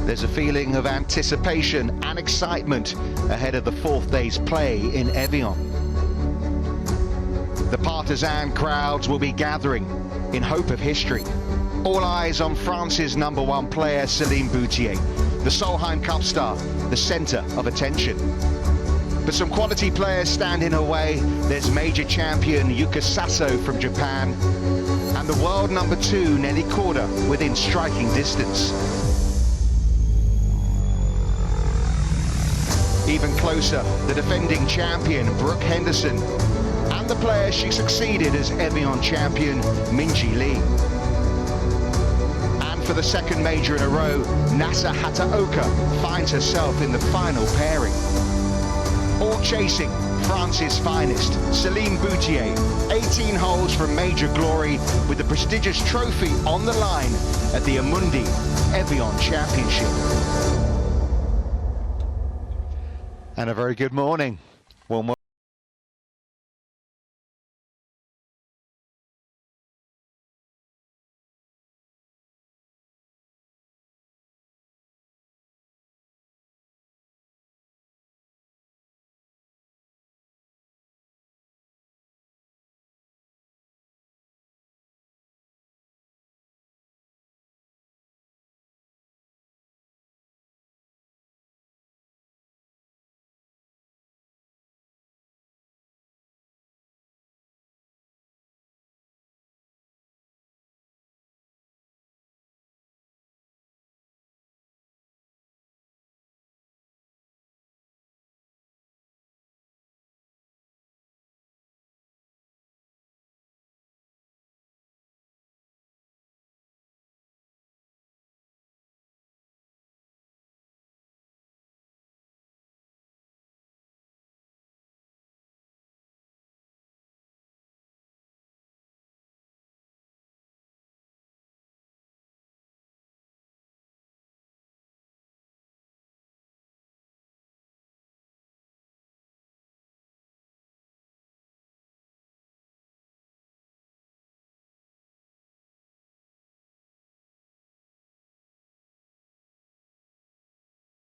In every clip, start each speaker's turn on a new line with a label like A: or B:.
A: There's a feeling of anticipation and excitement ahead of the fourth day's play in Evian. The Partisan crowds will be gathering in hope of history. All eyes on France's #1 player, Celine Boutier, the Solheim Cup star, the centre of attention. But some quality players stand in her way. There's major champion Yuka Saso from Japan and the world #2 Nelly Korda within striking distance. Even closer, the defending champion Brooke Henderson and the player she succeeded as Evian champion Minji Lee. And for the second major in a row, Nasa Hataoka finds herself in the final pairing. All chasing France's finest, Celine Boutier, 18 holes from major glory with the prestigious trophy on the line at the Amundi Evian Championship. And a very good morning. Warm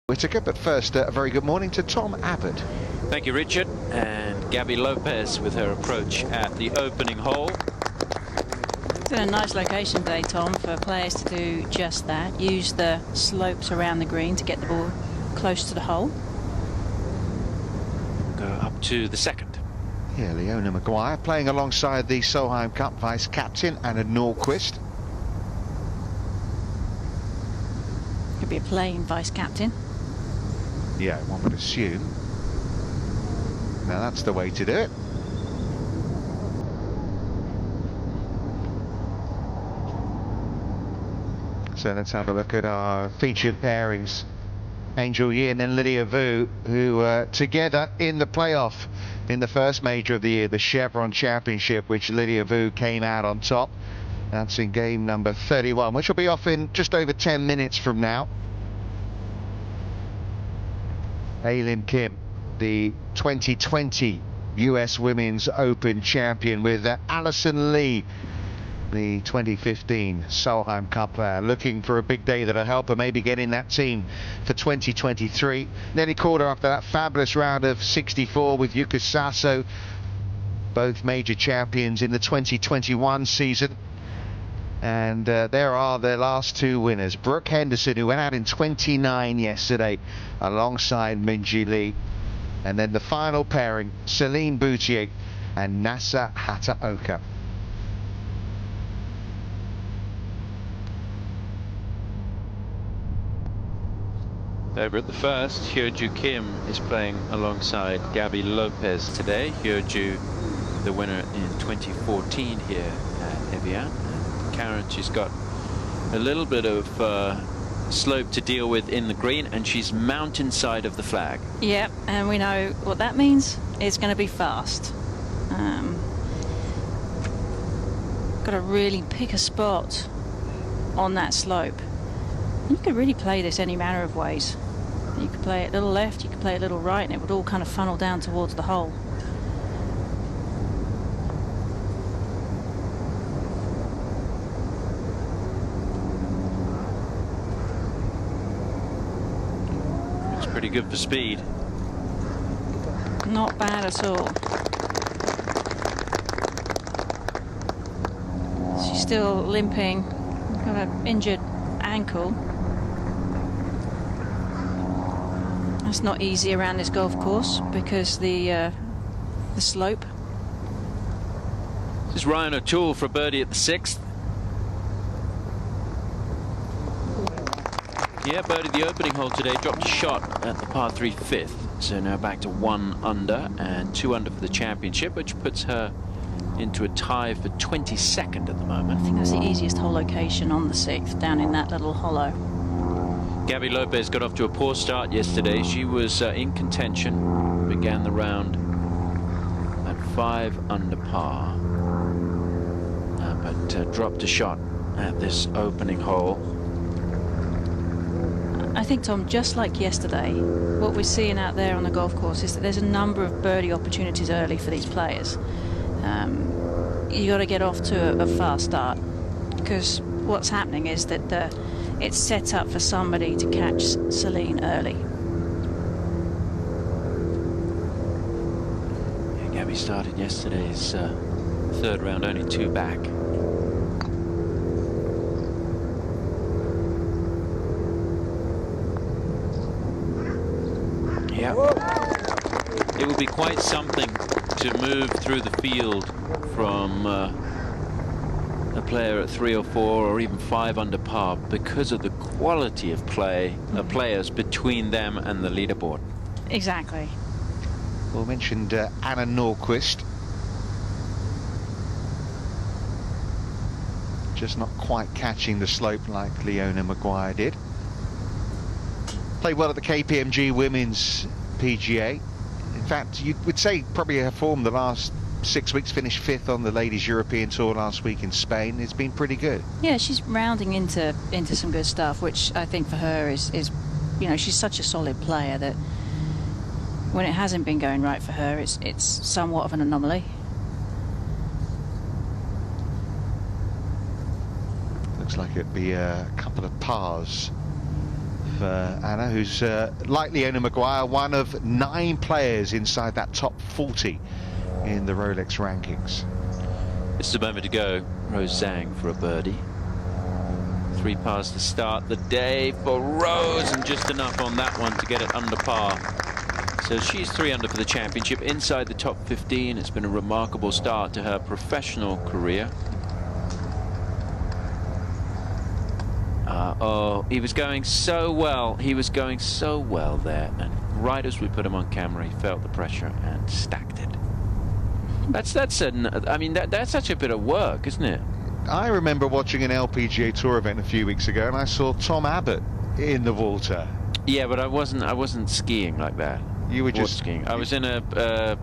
A: Whittaker, but first a very good morning to Tom Abbott.
B: Thank you, Richard. And Gabby Lopez with her approach at the opening hole.
C: It's been a nice location today, Tom, for players to do just that. Use the slopes around the green to get the ball close to the hole.
B: Go up to the second.
A: Yeah, Leona Maguire playing alongside the Solheim Cup vice captain Anna Norquist.
C: Could be a playing vice captain.
A: Yeah, one would assume. Now that's the way to do it. So let's have a look at our featured pairings. Angel Yi and then Lydia Vu, who were together in the playoff in the first major of the year, the Chevron Championship, which Lydia Vu came out on top. That's in game number 31, which will be off in just over 10 minutes from now. Aileen Kim, the 2020 US Women's Open champion, with Alison Lee, the 2015 Solheim Cup player, looking for a big day that'll help her maybe get in that team for 2023. Nelly Korda after that fabulous round of 64 with Yuka Saso, both major champions in the 2021 season. And there are the last two winners. Brooke Henderson, who went out in 29 yesterday alongside Minji Lee. And then the final pairing, Celine Boutier and Nasa Hataoka.
B: Over at the first, Hyoju Kim is playing alongside Gabby Lopez today. Hyoju, the winner in 2014 here at Evian. Karen, she's got a little bit of slope to deal with in the green, and she's mountainside of the flag.
C: Yep, and we know what that means. It's going to be fast. Got to really pick a spot on that slope. You could really play this any manner of ways. You could play it a little left, you could play it a little right, and it would all kind of funnel down towards the hole.
B: Pretty good for speed.
C: Not bad at all. She's still limping, got an injured ankle. That's not easy around this golf course because the slope.
B: This is Ryan O'Toole for a birdie at the 6th. Yeah, birdied the opening hole today, dropped a shot at the par 3 5th. So now back to 1 under and 2 under for the championship, which puts her into a tie for 22nd at the moment.
C: I think that's the easiest hole location on the 6th, down in that little hollow.
B: Gabby Lopez got off to a poor start yesterday. She was in contention, began the round at 5 under par, but dropped a shot at this opening hole.
C: I think, Tom, just like yesterday, what we're seeing out there on the golf course is that there's a number of birdie opportunities early for these players. You got to get off to a fast start, because what's happening is that it's set up for somebody to catch Celine early.
B: Yeah, Gabby started yesterday's 3rd round only 2 back. Yeah, it will be quite something to move through the field from a player at 3 or 4 or even 5 under par because of the quality of play of players between them and the leaderboard.
C: Exactly.
A: We mentioned Anna Norquist. Just not quite catching the slope like Leona Maguire did. Played well at the KPMG Women's PGA. In fact, you would say probably her form the last 6 weeks, finished 5th on the Ladies European Tour last week in Spain. It's been pretty good.
C: Yeah, she's rounding into some good stuff, which I think for her is you know, she's such a solid player that when it hasn't been going right for her, it's somewhat of an anomaly.
A: Looks like it'd be a couple of pars for Anna, who's like Leona Maguire, one of 9 players inside that top 40 in the Rolex rankings.
B: This is a moment to go. Rose Zhang for a birdie. 3 pars to start the day for Rose, and just enough on that one to get it under par. So she's 3 under for the championship, inside the top 15. It's been a remarkable start to her professional career. Oh, he was going so well. He was going so well there, and right as we put him on camera, he felt the pressure and stacked it. That's such a bit of work, isn't it?
A: I remember watching an LPGA Tour event a few weeks ago, and I saw Tom Abbott in the water.
B: Yeah, but I wasn't skiing like that.
A: You were just
B: skiing. I was in a.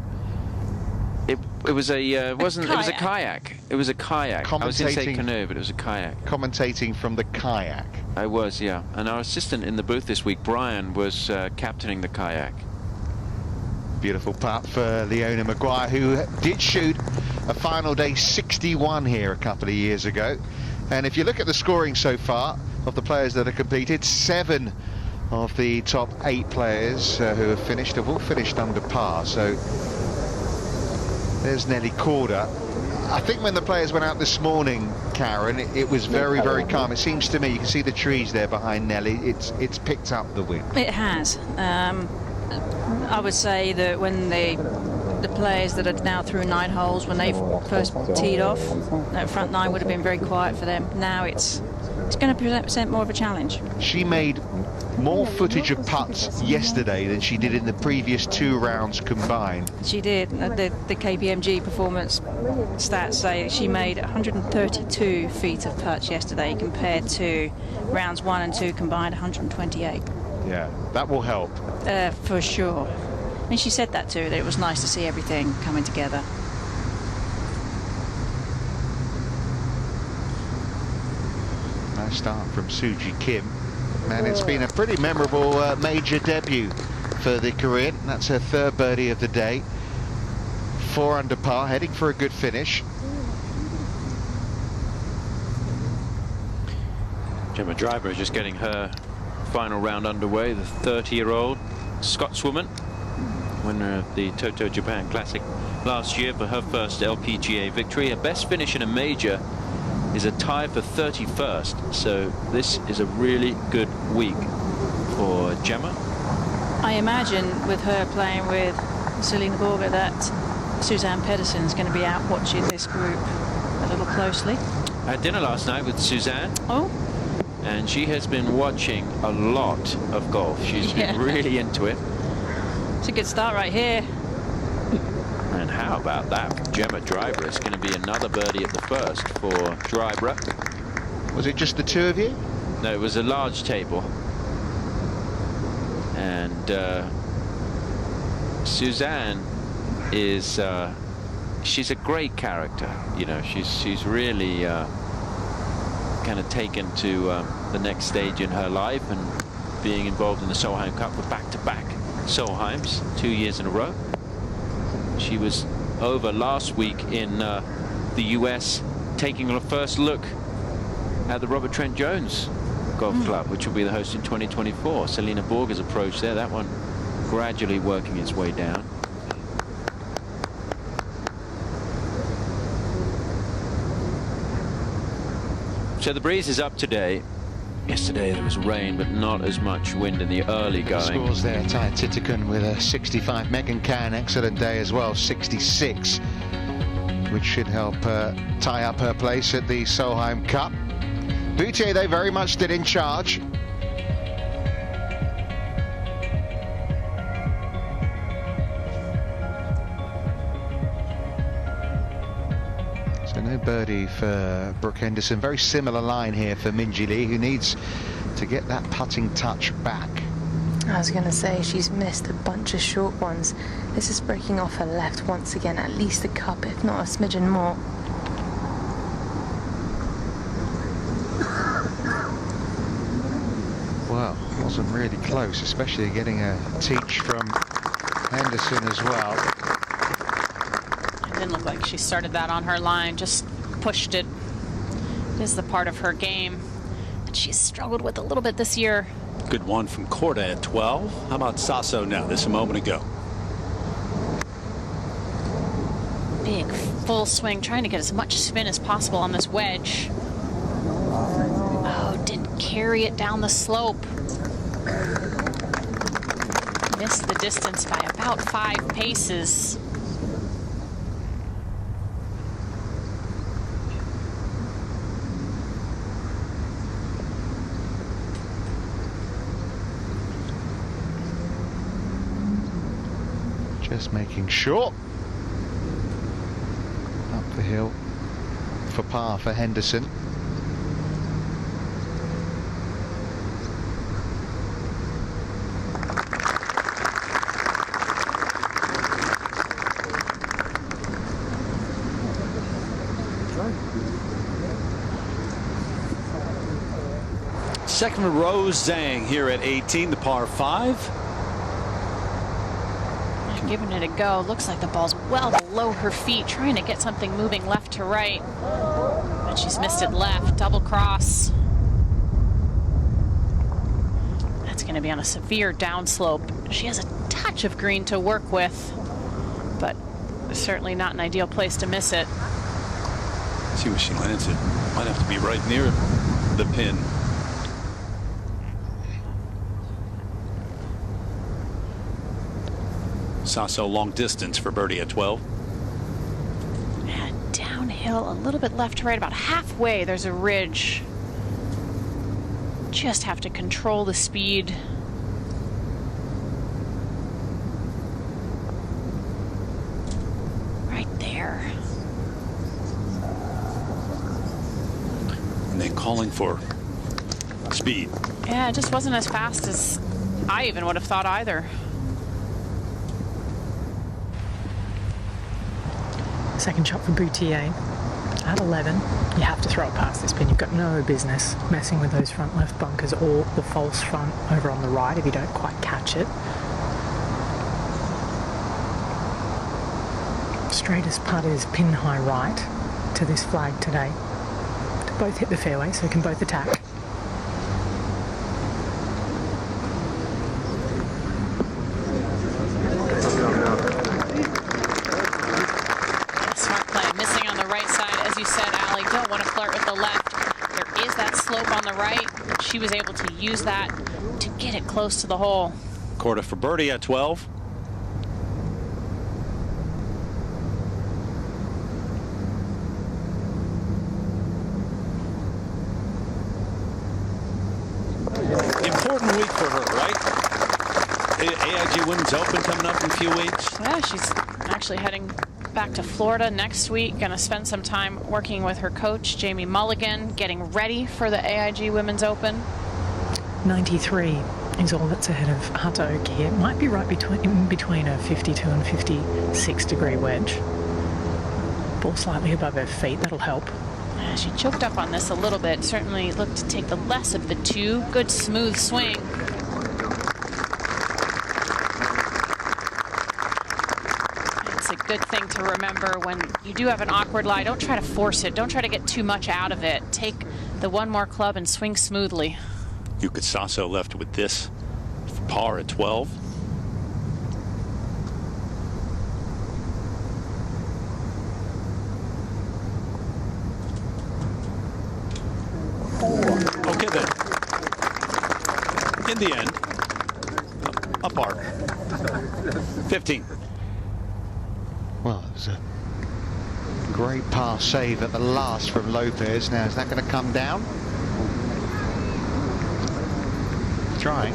B: It was a it was a kayak. It was a kayak. I was going to say canoe, but it was a kayak.
A: Commentating from the kayak.
B: I was, yeah. And our assistant in the booth this week, Brian, was captaining the kayak.
A: Beautiful putt for Leona Maguire, who did shoot a final day 61 here a couple of years ago. And if you look at the scoring so far of the players that have competed, 7 of the top 8 players who have finished have all finished under par. So there's Nelly Corder. I think when the players went out this morning, Karen, it was very, very calm. It seems to me, you can see the trees there behind Nelly. It's picked up the wind.
C: It has. I would say that when the players that are now through 9 holes, when they first teed off, that front 9 would have been very quiet for them. Now it's going to present more of a challenge.
A: She made more footage of putts yesterday than she did in the previous 2 rounds combined.
C: She did. The KPMG performance stats say she made 132 feet of putts yesterday compared to rounds 1 and 2 combined 128.
A: Yeah, that will help.
C: For sure. I mean, she said that too, that it was nice to see everything coming together.
A: Nice start from Suji Kim. And it's been a pretty memorable major debut for the Korean. That's her 3rd birdie of the day. 4 under par, heading for a good finish.
B: Gemma Driver is just getting her final round underway, the 30-year-old. Scotswoman, winner of the Toto Japan Classic last year for her first LPGA victory. Her best finish in a major is a tie for 31st, so this is a really good week for Gemma.
C: I imagine with her playing with Celine Boutier that Suzanne Pedersen is going to be out watching this group a little closely.
B: I had dinner last night with Suzanne.
C: Oh.
B: And she has been watching a lot of golf. She's been really into it.
C: It's a good start right here.
B: And how about that? Gemma Driver is going to be another birdie at the first for Driver.
A: Was it just the two of you?
B: No, it was a large table. And Suzanne is she's a great character. You know, she's really kind of taken to the next stage in her life, and being involved in the Solheim Cup with back-to-back Solheims 2 years in a row. She was over last week in the US taking a first look at the Robert Trent Jones Golf Club, which will be the host in 2024. Selina Borger's approach there, that one gradually working its way down. So the breeze is up today. Yesterday there was rain, but not as much wind in the early going.
A: Scores there, Ty Titican with a 65. Megan Can, excellent day as well, 66, which should help tie up her place at the Solheim Cup. Boutier, they very much still in charge. So no birdie for Brooke Henderson. Very similar line here for Minjee Lee, who needs to get that putting touch back.
D: I was going to say, she's missed a bunch of short ones. This is breaking off her left once again, at least a cup, if not a smidgen more.
A: Well, wasn't really close, especially getting a teach from Henderson as well.
E: It didn't look like she started that on her line, just pushed it. It is the part of her game that she's struggled with a little bit this year.
F: Good one from Korda at 12. How about Sasso now? This a moment ago.
E: Big full swing, trying to get as much spin as possible on this wedge. Oh, didn't carry it down the slope. Missed the distance by about 5 paces.
A: Just making sure. Up the hill for par for Henderson.
F: Second row Zhang here at 18, the par 5.
E: Giving it a go. Looks like the ball's well below her feet, trying to get something moving left to right. But she's missed it left. Double cross. That's going to be on a severe downslope. She has a touch of green to work with, but certainly not an ideal place to miss it.
F: See where she lands it. Might have to be right near the pin. Sasso long distance for birdie at 12.
E: And downhill a little bit left to right, about halfway there's a ridge. Just have to control the speed. Right there.
F: And then calling for speed.
E: Yeah, it just wasn't as fast as I even would have thought either.
G: Second shot for Boutier at 11. You have to throw it past this pin. You've got no business messing with those front left bunkers or the false front over on the right if you don't quite catch it. Straightest putt is pin high right to this flag today. To both hit the fairway, so can both attack.
E: she was able to use that to get it close to the hole.
F: Korda for birdie at 12. Important week for her, right? AIG Women's Open coming up in a few weeks.
E: Yeah, she's actually heading back to Florida next week. Going to spend some time working with her coach, Jamie Mulligan, getting ready for the AIG Women's Open.
G: 93 is all that's ahead of Hata Oki. It might be right in between a 52 and 56 degree wedge. Ball slightly above her feet, that'll help.
E: Yeah, she choked up on this a little bit. Certainly looked to take the less of the two. Good smooth swing. It's a good thing to remember when you do have an awkward lie. Don't try to force it. Don't try to get too much out of it. Take the one more club and swing smoothly.
F: Yuka Sasso left with this for par at 12. Okay then. In the end, a par. 15.
A: Well, it was a great par save at the last from Lopez. Now, is that going to come down? Trying.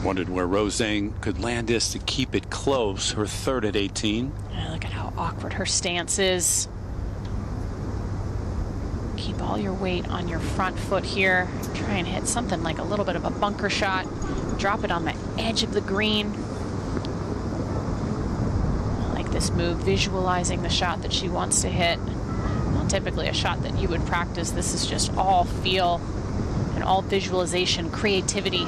F: Wondered where Roseng could land this to keep it close. Her third at 18.
E: Yeah, look at how awkward her stance is. Keep all your weight on your front foot here. Try and hit something like a little bit of a bunker shot. Drop it on the edge of the green. I like this move, visualizing the shot that she wants to hit. Not typically a shot that you would practice. This is just all feel and all visualization, creativity.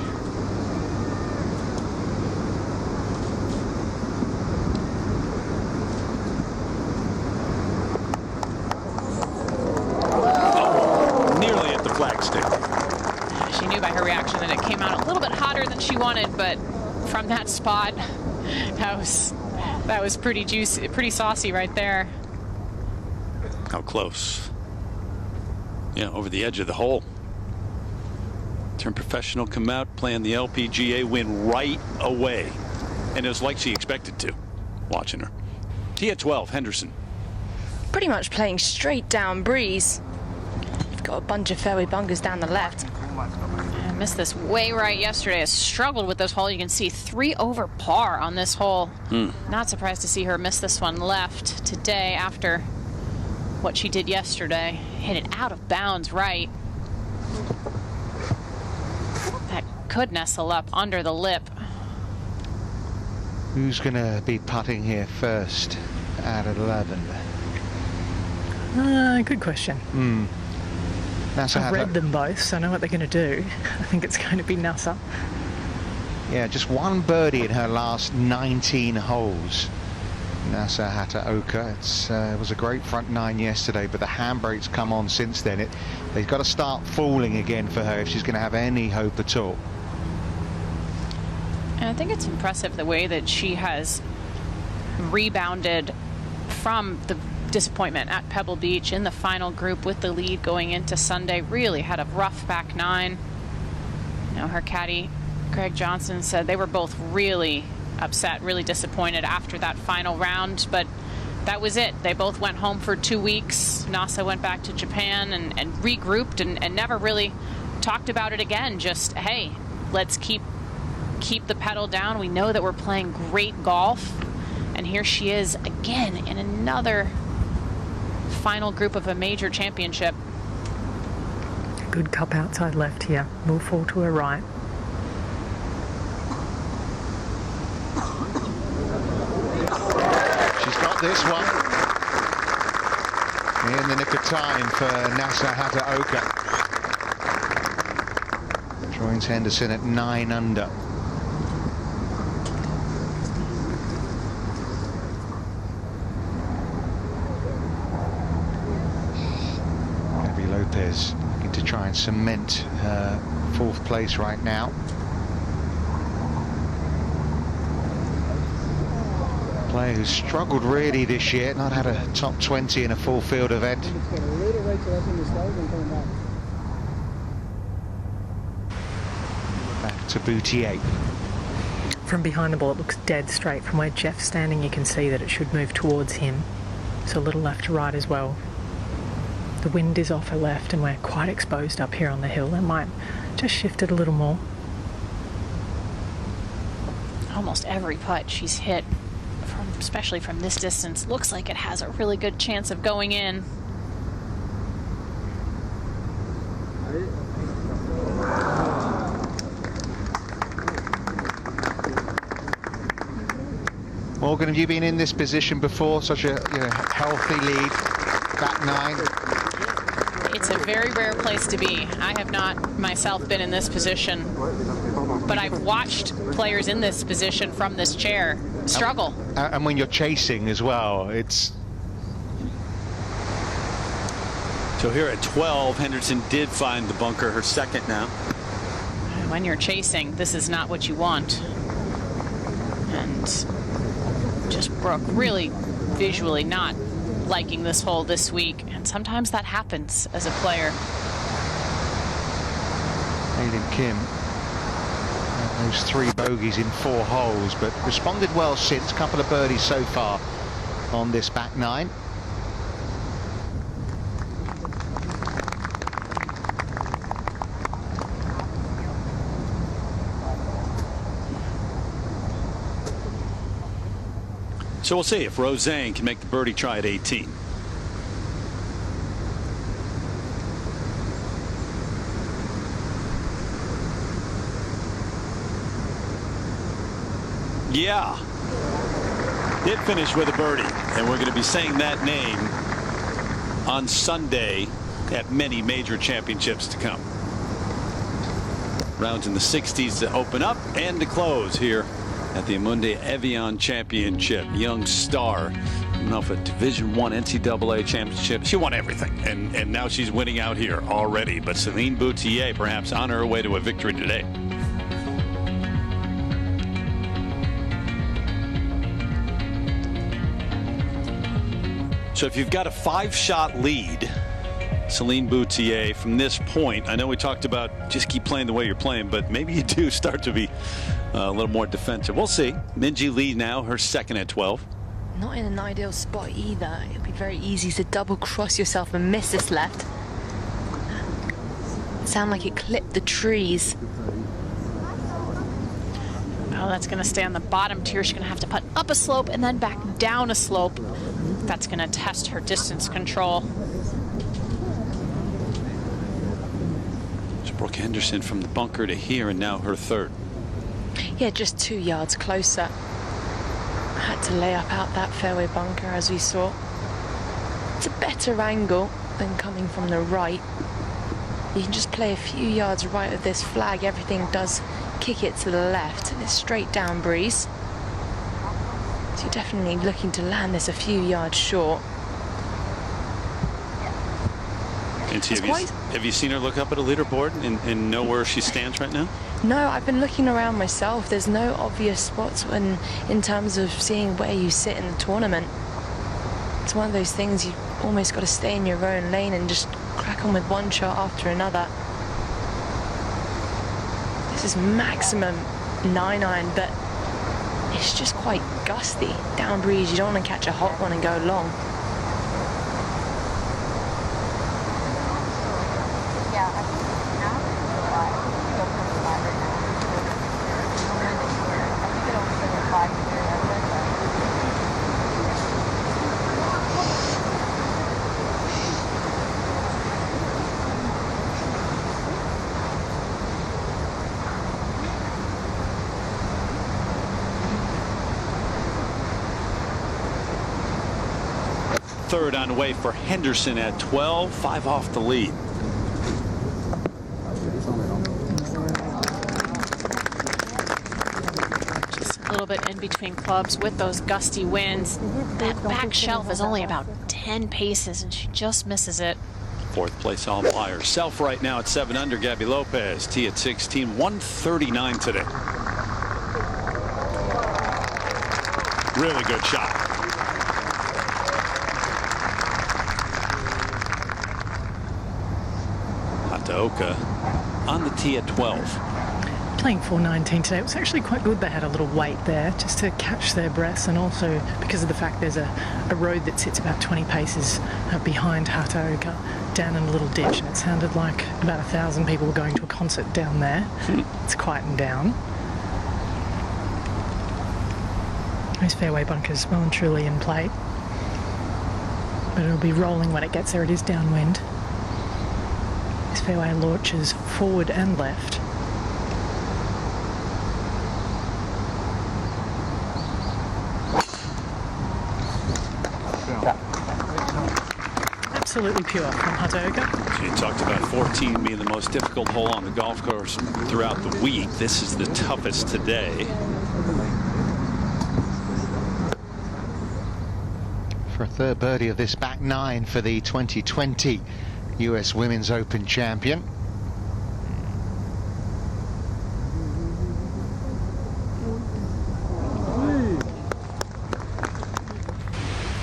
E: She knew by her reaction that it came out a little bit hotter than she wanted, but from that spot, that was pretty juicy, pretty saucy right there.
F: How close? Yeah, over the edge of the hole. Turned professional, come out, playing the LPGA, win right away. And it was like she expected to, watching her. T at 12, Henderson.
D: Pretty much playing straight down breeze. You've got a bunch of fairway bunkers down the left.
E: I missed this way right yesterday. I struggled with this hole. You can see 3 over par on this hole. Not surprised to see her miss this one left today after what she did yesterday. Hit it out of bounds right. That could nestle up under the lip.
A: Who's going to be putting here first at 11?
G: Good question.
A: NASA
G: I've read them both, so I know what they're going to do. I think it's going to be NASA.
A: Yeah, just one birdie in her last 19 holes. NASA Hataoka. It was a great front 9 yesterday, but the handbrake's come on since then. They've got to start falling again for her if she's going to have any hope at all.
E: And I think it's impressive the way that she has rebounded from the disappointment at Pebble Beach in the final group with the lead going into Sunday. Really had a rough back 9. You know, her caddy Greg Johnson said they were both really upset, really disappointed after that final round, but that was it. They both went home for 2 weeks. NASA went back to Japan and regrouped and never really talked about it again. Just, hey, let's keep the pedal down. We know that we're playing great golf, and here she is again in another final group of a major championship.
G: Good cup outside left here. Will fall to her right.
A: She's got this one in the nick of time for NASA Hataoka. Joins Henderson at 9 under. Lopez looking to try and cement her 4th place right now. player who's struggled really this year, not had a top 20 in a full field event. Back to Boutier.
G: From behind the ball, it looks dead straight. From where Jeff's standing, you can see that it should move towards him. So a little left to right as well. The wind is off her left and we're quite exposed up here on the hill. That might just shift it a little more.
E: Almost every putt she's hit, especially from this distance, looks like it has a really good chance of going in.
A: Morgan, have you been in this position before? Such a healthy lead, back nine.
E: It's a very rare place to be. I have not myself been in this position, but I've watched players in this position from this chair struggle.
A: And when you're chasing as well, it's...
F: So here at 12, Henderson did find the bunker, her second now.
E: When you're chasing, this is not what you want. And just Brooke really visually not liking this hole this week, and sometimes that happens as a player.
A: Aileen Kim, those 3 bogeys in 4 holes, but responded well since. Couple of birdies so far on this back nine.
F: So we'll see if Roseanne can make the birdie try at 18. Yeah, did finish with a birdie, and we're going to be saying that name on Sunday at many major championships to come. Rounds in the 60s to open up and to close here at the Amundi Evian Championship. Young star, coming off a Division I NCAA championship. She won everything, and now she's winning out here already. But Celine Boutier perhaps on her way to a victory today. So if you've got a 5-shot lead, Celine Boutier, from this point, I know we talked about just keep playing the way you're playing, but maybe you do start to be a little more defensive. We'll see. Minjee Lee now, her second at 12.
D: Not in an ideal spot either. It'll be very easy to double cross yourself and miss this left. It sounded like it clipped the trees.
E: Oh, that's going to stay on the bottom tier. She's going to have to putt up a slope and then back down a slope. That's going to test her distance control.
F: So Brooke Henderson from the bunker to here, and now her third.
D: Yeah, just 2 yards closer. I had to lay up out that fairway bunker, as we saw. It's a better angle than coming from the right. You can just play a few yards right of this flag. Everything does kick it to the left, and it's straight down breeze. So you're definitely looking to land this a few yards short.
F: And have you seen her look up at a leaderboard and know where she stands right now?
D: No, I've been looking around myself. There's no obvious spots in terms of seeing where you sit in the tournament. It's one of those things you almost got to stay in your own lane and just crack on with one shot after another. This is maximum 9-iron, but it's just quite gusty. Down breeze, you don't want to catch a hot one and go long.
F: Third on the way for Henderson at 12, 5 off the lead.
E: Just a little bit in between clubs with those gusty winds. That back shelf is only about 10 paces, and she just misses it.
F: Fourth place all by herself right now at 7 under. Gabby Lopez, tee at 16, 139 today. Really good shot. Hataoka on the tee at 12.
G: Playing 419 today, it was actually quite good. They had a little wait there just to catch their breaths, and also because of the fact there's a road that sits about 20 paces behind Hataoka, down in a little ditch, and it sounded like about 1,000 people were going to a concert down there. It's quietened down. Those fairway bunkers well and truly in play, but it'll be rolling when it gets there. It is downwind. This fairway launches forward and left. Absolutely pure from Hataoka.
F: You talked about 14 being the most difficult hole on the golf course throughout the week. This is the toughest today.
A: For a third birdie of this back nine for the 2020 US Women's Open champion.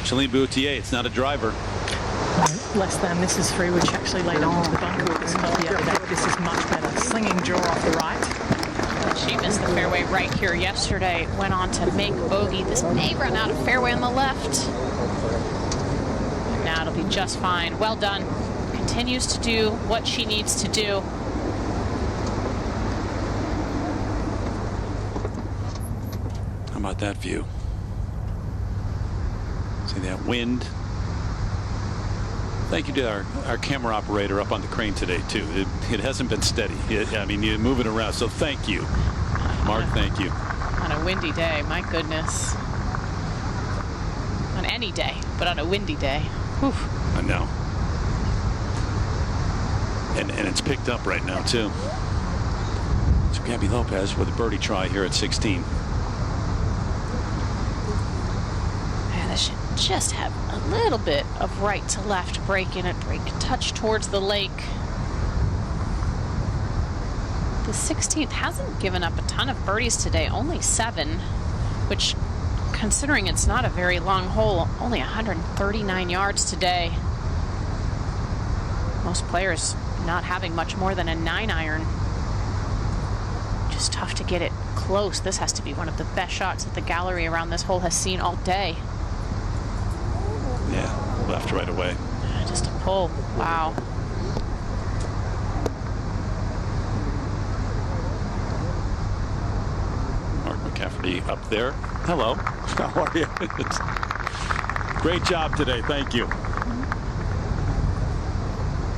F: Celine Boutier, it's not a driver.
G: Less than. This is three, which actually laid onto the bunker with this hole the other day. This is much better. Slinging draw off the right.
E: She missed the fairway right here yesterday. Went on to make bogey. This may run out of fairway on the left. Now it'll be just fine. Well done. Continues to do what she needs to do.
F: How about that view? See that wind? Thank you to our camera operator up on the crane today, too. It hasn't been steady. I mean, you're moving around, so thank you. Mark, thank you.
E: On a windy day, my goodness. On any day, but on a windy day. Whew.
F: I know. And it's picked up right now, too. So Gabby Lopez with a birdie try here at 16.
E: Man, this should just have a little bit of right to left break in it. Break touch towards the lake. The 16th hasn't given up a ton of birdies today, only 7, which, considering it's not a very long hole, only 139 yards today. Most players not having much more than a 9-iron. Just tough to get it close. This has to be one of the best shots that the gallery around this hole has seen all day.
F: Yeah, left right away.
E: Just a pull. Wow.
F: Mark McCafferty up there. Hello. How are you? Great job today. Thank you.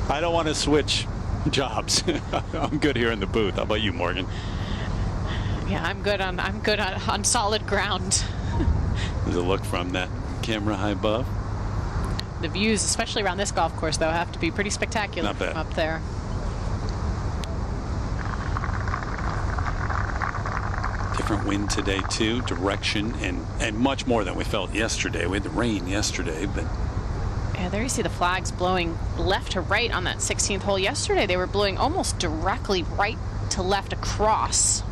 F: I don't want to switch jobs. I'm good here in the booth. How about you, Morgan?
E: Yeah, I'm good on solid ground.
F: There's a look from that camera high above.
E: The views, especially around this golf course, though, have to be pretty spectacular
F: Not bad.
E: from up there.
F: Different wind today too, direction, and much more than we felt yesterday. We had the rain yesterday, but
E: Yeah, there you see the flags blowing left to right on that 16th hole. Yesterday they were blowing almost directly right to left across.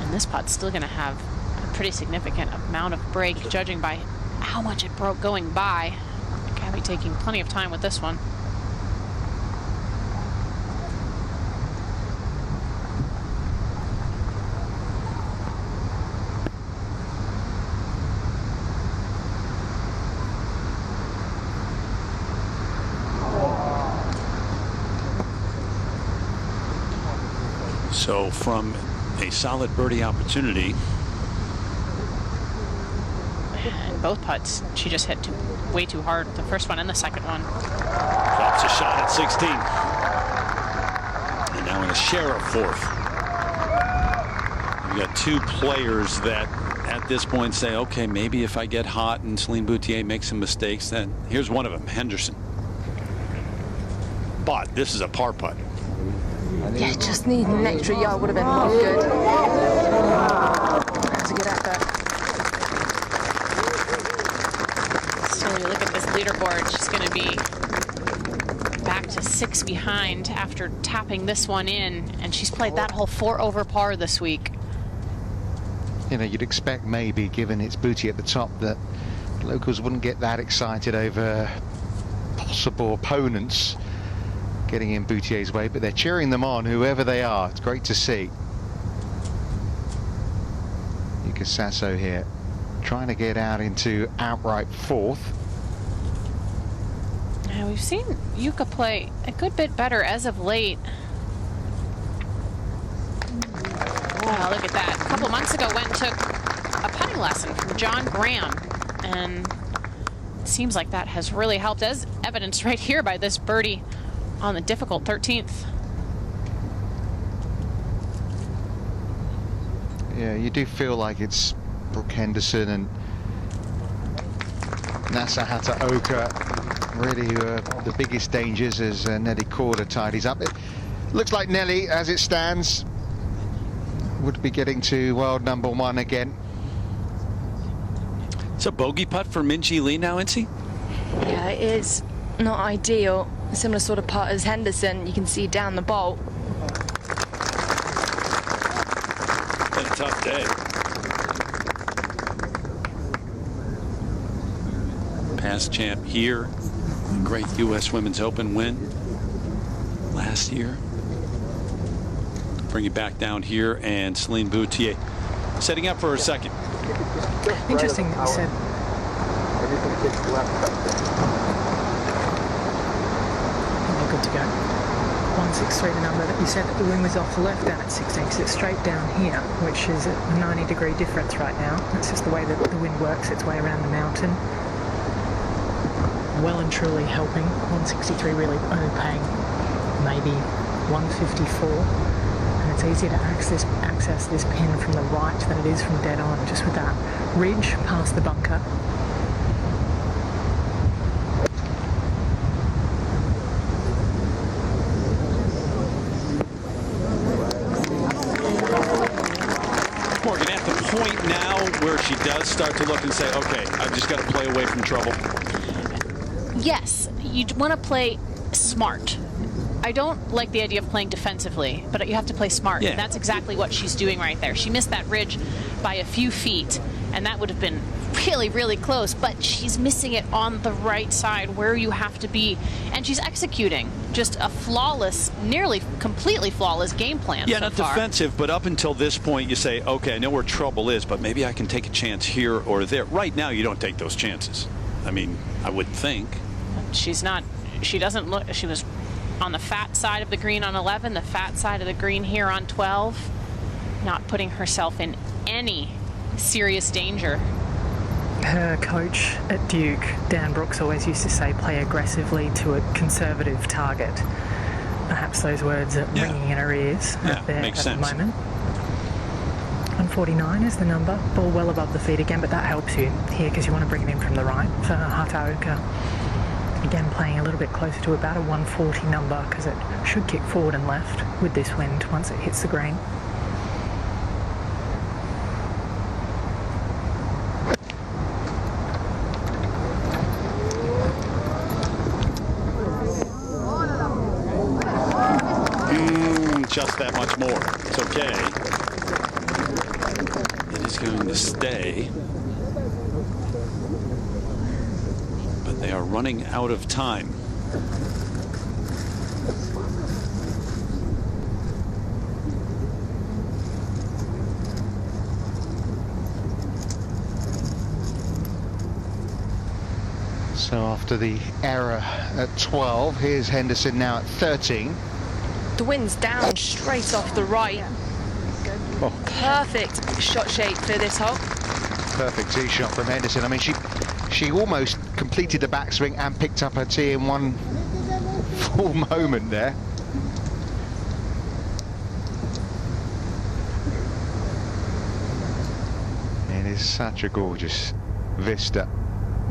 E: And this putt's still going to have a pretty significant amount of break, judging by how much it broke going by. Gabby taking plenty of time with this one.
F: so from a solid birdie opportunity.
E: And both putts, she just hit way too hard. The first one and the second one.
F: Drops a shot at 16. And now in a share of fourth. We've got two players that at this point say, okay, maybe if I get hot and Celine Boutier makes some mistakes, then here's one of them, Henderson. But this is a par putt.
D: Yeah, just needing an extra yard would have been really good. That's a good effort.
E: So you look at this leaderboard, she's going to be back to 6 behind after tapping this one in, and she's played that hole 4 over par this week.
A: You know, you'd expect maybe, given it's Boutier at the top, that locals wouldn't get that excited over possible opponents getting in Boutier's way, but they're cheering them on, whoever they are. It's great to see. Yuka Sasso here, trying to get out into outright 4th.
E: Now we've seen Yuka play a good bit better as of late. Wow, look at that. A couple months ago, went and took a putting lesson from John Graham, and it seems like that has really helped, as evidenced right here by this birdie on the difficult 13th.
A: Yeah, you do feel like it's Brooke Henderson and Nasa Hataoka really who are the biggest dangers as Nelly Korda tidies up. It looks like Nelly, as it stands, would be getting to world number 1 again.
F: It's a bogey putt for Minjee Lee now, isn't he?
D: Yeah, it is not ideal. A similar sort of putt as Henderson. You can see down the bolt.
F: Been a tough day. Past champ here. Great U.S. Women's Open win last year. Bring it back down here, and Celine Boutier setting up for her second.
G: Interesting that you said. They're good to go. 163 the number that you said that the wind was off the left down at 16, because it's straight down here, which is a 90-degree difference right now. That's just the way that the wind works its way around the mountain. Well and truly helping. 163 really only paying maybe 154. And it's easier to access this pin from the right than it is from dead on, just with that ridge past the bunker.
F: Morgan, at the point now where she does start to look and say, okay, I've just got to play away from trouble.
E: Yes, you want to play smart. I don't like the idea of playing defensively, but you have to play smart.
F: Yeah.
E: And that's exactly what she's doing right there. She missed that ridge by a few feet, and that would have been really, really close, but she's missing it on the right side where you have to be. And she's executing just a flawless, nearly completely flawless game plan.
F: Yeah,
E: so
F: not
E: far.
F: defensive, but up until this point, you say, okay, I know where trouble is, but maybe I can take a chance here or there. Right now, you don't take those chances. I mean, I would think.
E: She's not, she doesn't look, she was on the fat side of the green on 11, the fat side of the green here on 12, not putting herself in any serious danger.
G: Her coach at Duke, Dan Brooks, always used to say play aggressively to a conservative target. Perhaps those words are ringing in her ears out there
F: makes
G: at
F: sense.
G: the moment. 149 is the number. Ball well above the feet again, but that helps you here because you want to bring it in from the right for Hataoka. Again, playing a little bit closer to about a 140 number because it should kick forward and left with this wind once it hits the green.
F: Just that much more. It's okay. It is going to stay. But they are running out of time.
A: So after the error at 12, here's Henderson now at 13.
D: The wind's down straight off the right.
A: Oh.
D: Perfect shot shape for this hole.
A: Perfect tee shot from Henderson. I mean, she almost completed the backswing and picked up her tee in one full moment there. It is such a gorgeous vista.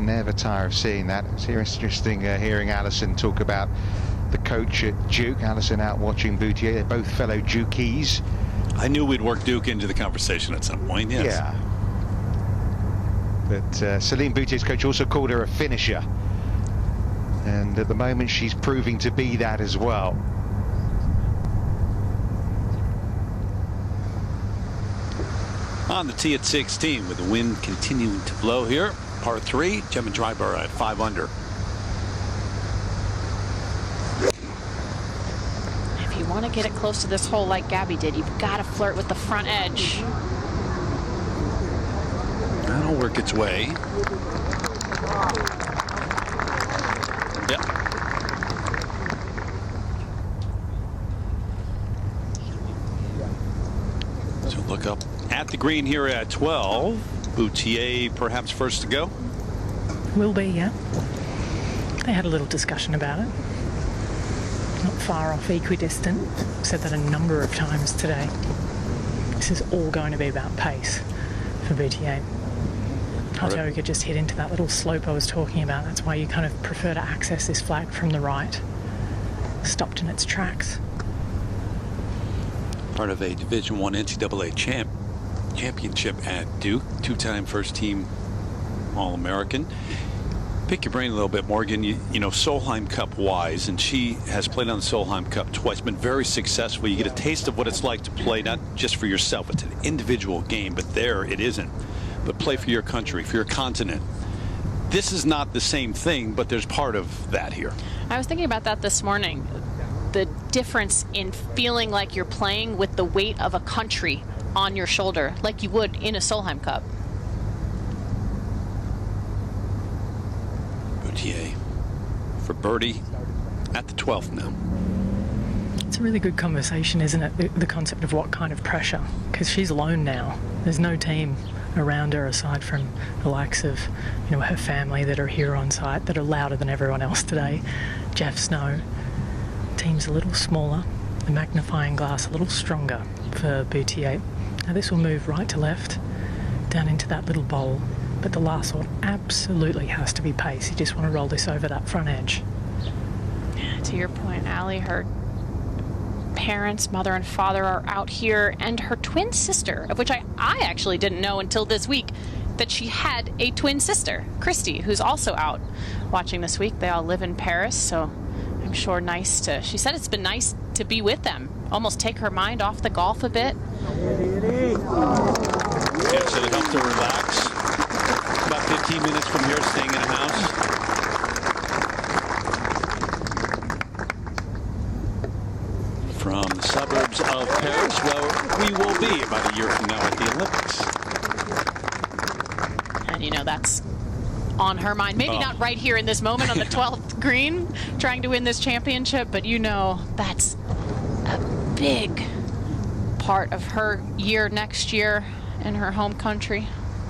A: Never tire of seeing that. It's interesting hearing Alison talk about the coach at Duke. Alison out watching Boutier. They're both fellow Dukies.
F: I knew we'd work Duke into the conversation at some point, yes.
A: Yeah. But Celine Boutier's coach also called her a finisher. And at the moment, she's proving to be that as well.
F: On the tee at 16 with the wind continuing to blow here. Par 3, Gemma Drybar at 5 under.
E: If you want to get it close to this hole like Gabby did, you've got to flirt with the front edge.
F: That'll work its way. Yep. So look up at the green here at 12. Boutier perhaps first to go.
G: Will be, yeah. They had a little discussion about it. Not far off equidistant. Said that a number of times today. This is all going to be about pace for Boutier. Hartoga just hit into that little slope I was talking about. That's why you kind of prefer to access this flag from the right. Stopped in its tracks.
F: Part of a Division I NCAA championship at Duke. Two-time first-team All-American. Pick your brain a little bit, Morgan. You know, Solheim Cup wise, and she has played on the Solheim Cup twice, been very successful. You get a taste of what it's like to play, not just for yourself. It's an individual game, but there it isn't. But play for your country, for your continent. This is not the same thing, but there's part of that here.
E: I was thinking about that this morning. The difference in feeling like you're playing with the weight of a country on your shoulder, like you would in a Solheim Cup.
F: Boutier for birdie at the 12th now.
G: It's a really good conversation, isn't it? The concept of what kind of pressure, because she's alone now. There's no team around her aside from the likes of, you know, her family that are here on site that are louder than everyone else today. Jeff Snow. Team's a little smaller, the magnifying glass a little stronger for Boutier. Now this will move right to left, down into that little bowl, but the last one absolutely has to be pace. You just want to roll this over that front edge.
E: To your point, Allie, her parents, mother and father, are out here, and her twin sister, of which I actually didn't know until this week that she had a twin sister, Christy, who's also out watching this week. They all live in Paris, so I'm sure she said it's been nice to be with them, almost take her mind off the golf a bit.
F: Yeah, so it helped her relax. About 15 minutes from here, staying in a house. From the suburbs of Paris, where we will be about a year from now at the Olympics.
E: And you know, that's on her mind. Maybe not right here in this moment on the 12th green, trying to win this championship, but you know, that's a big part of her year next year in her home country.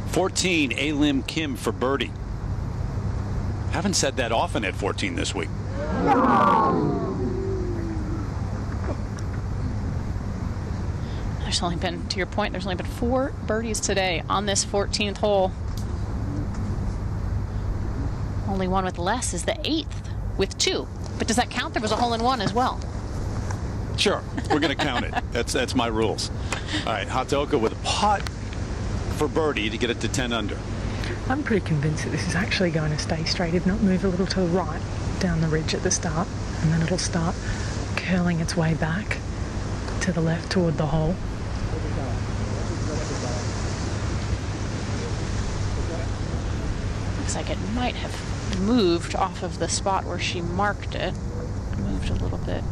F: 14, A-Lim Kim for birdie. Haven't said that often at 14 this week.
E: There's only been, to your point, there's only been 4 birdies today on this 14th hole. Only one with less is the 8th with 2. But does that count? There was a hole-in-one as well.
F: Sure, we're going to count it. That's my rules. All right, Hartoga with a putt for birdie to get it to 10 under.
G: I'm pretty convinced that this is actually going to stay straight, if not move a little to the right down the ridge at the start, and then it'll start curling its way back to the left toward the hole.
E: Looks like it might have moved off of the spot where she marked it. Moved a little bit.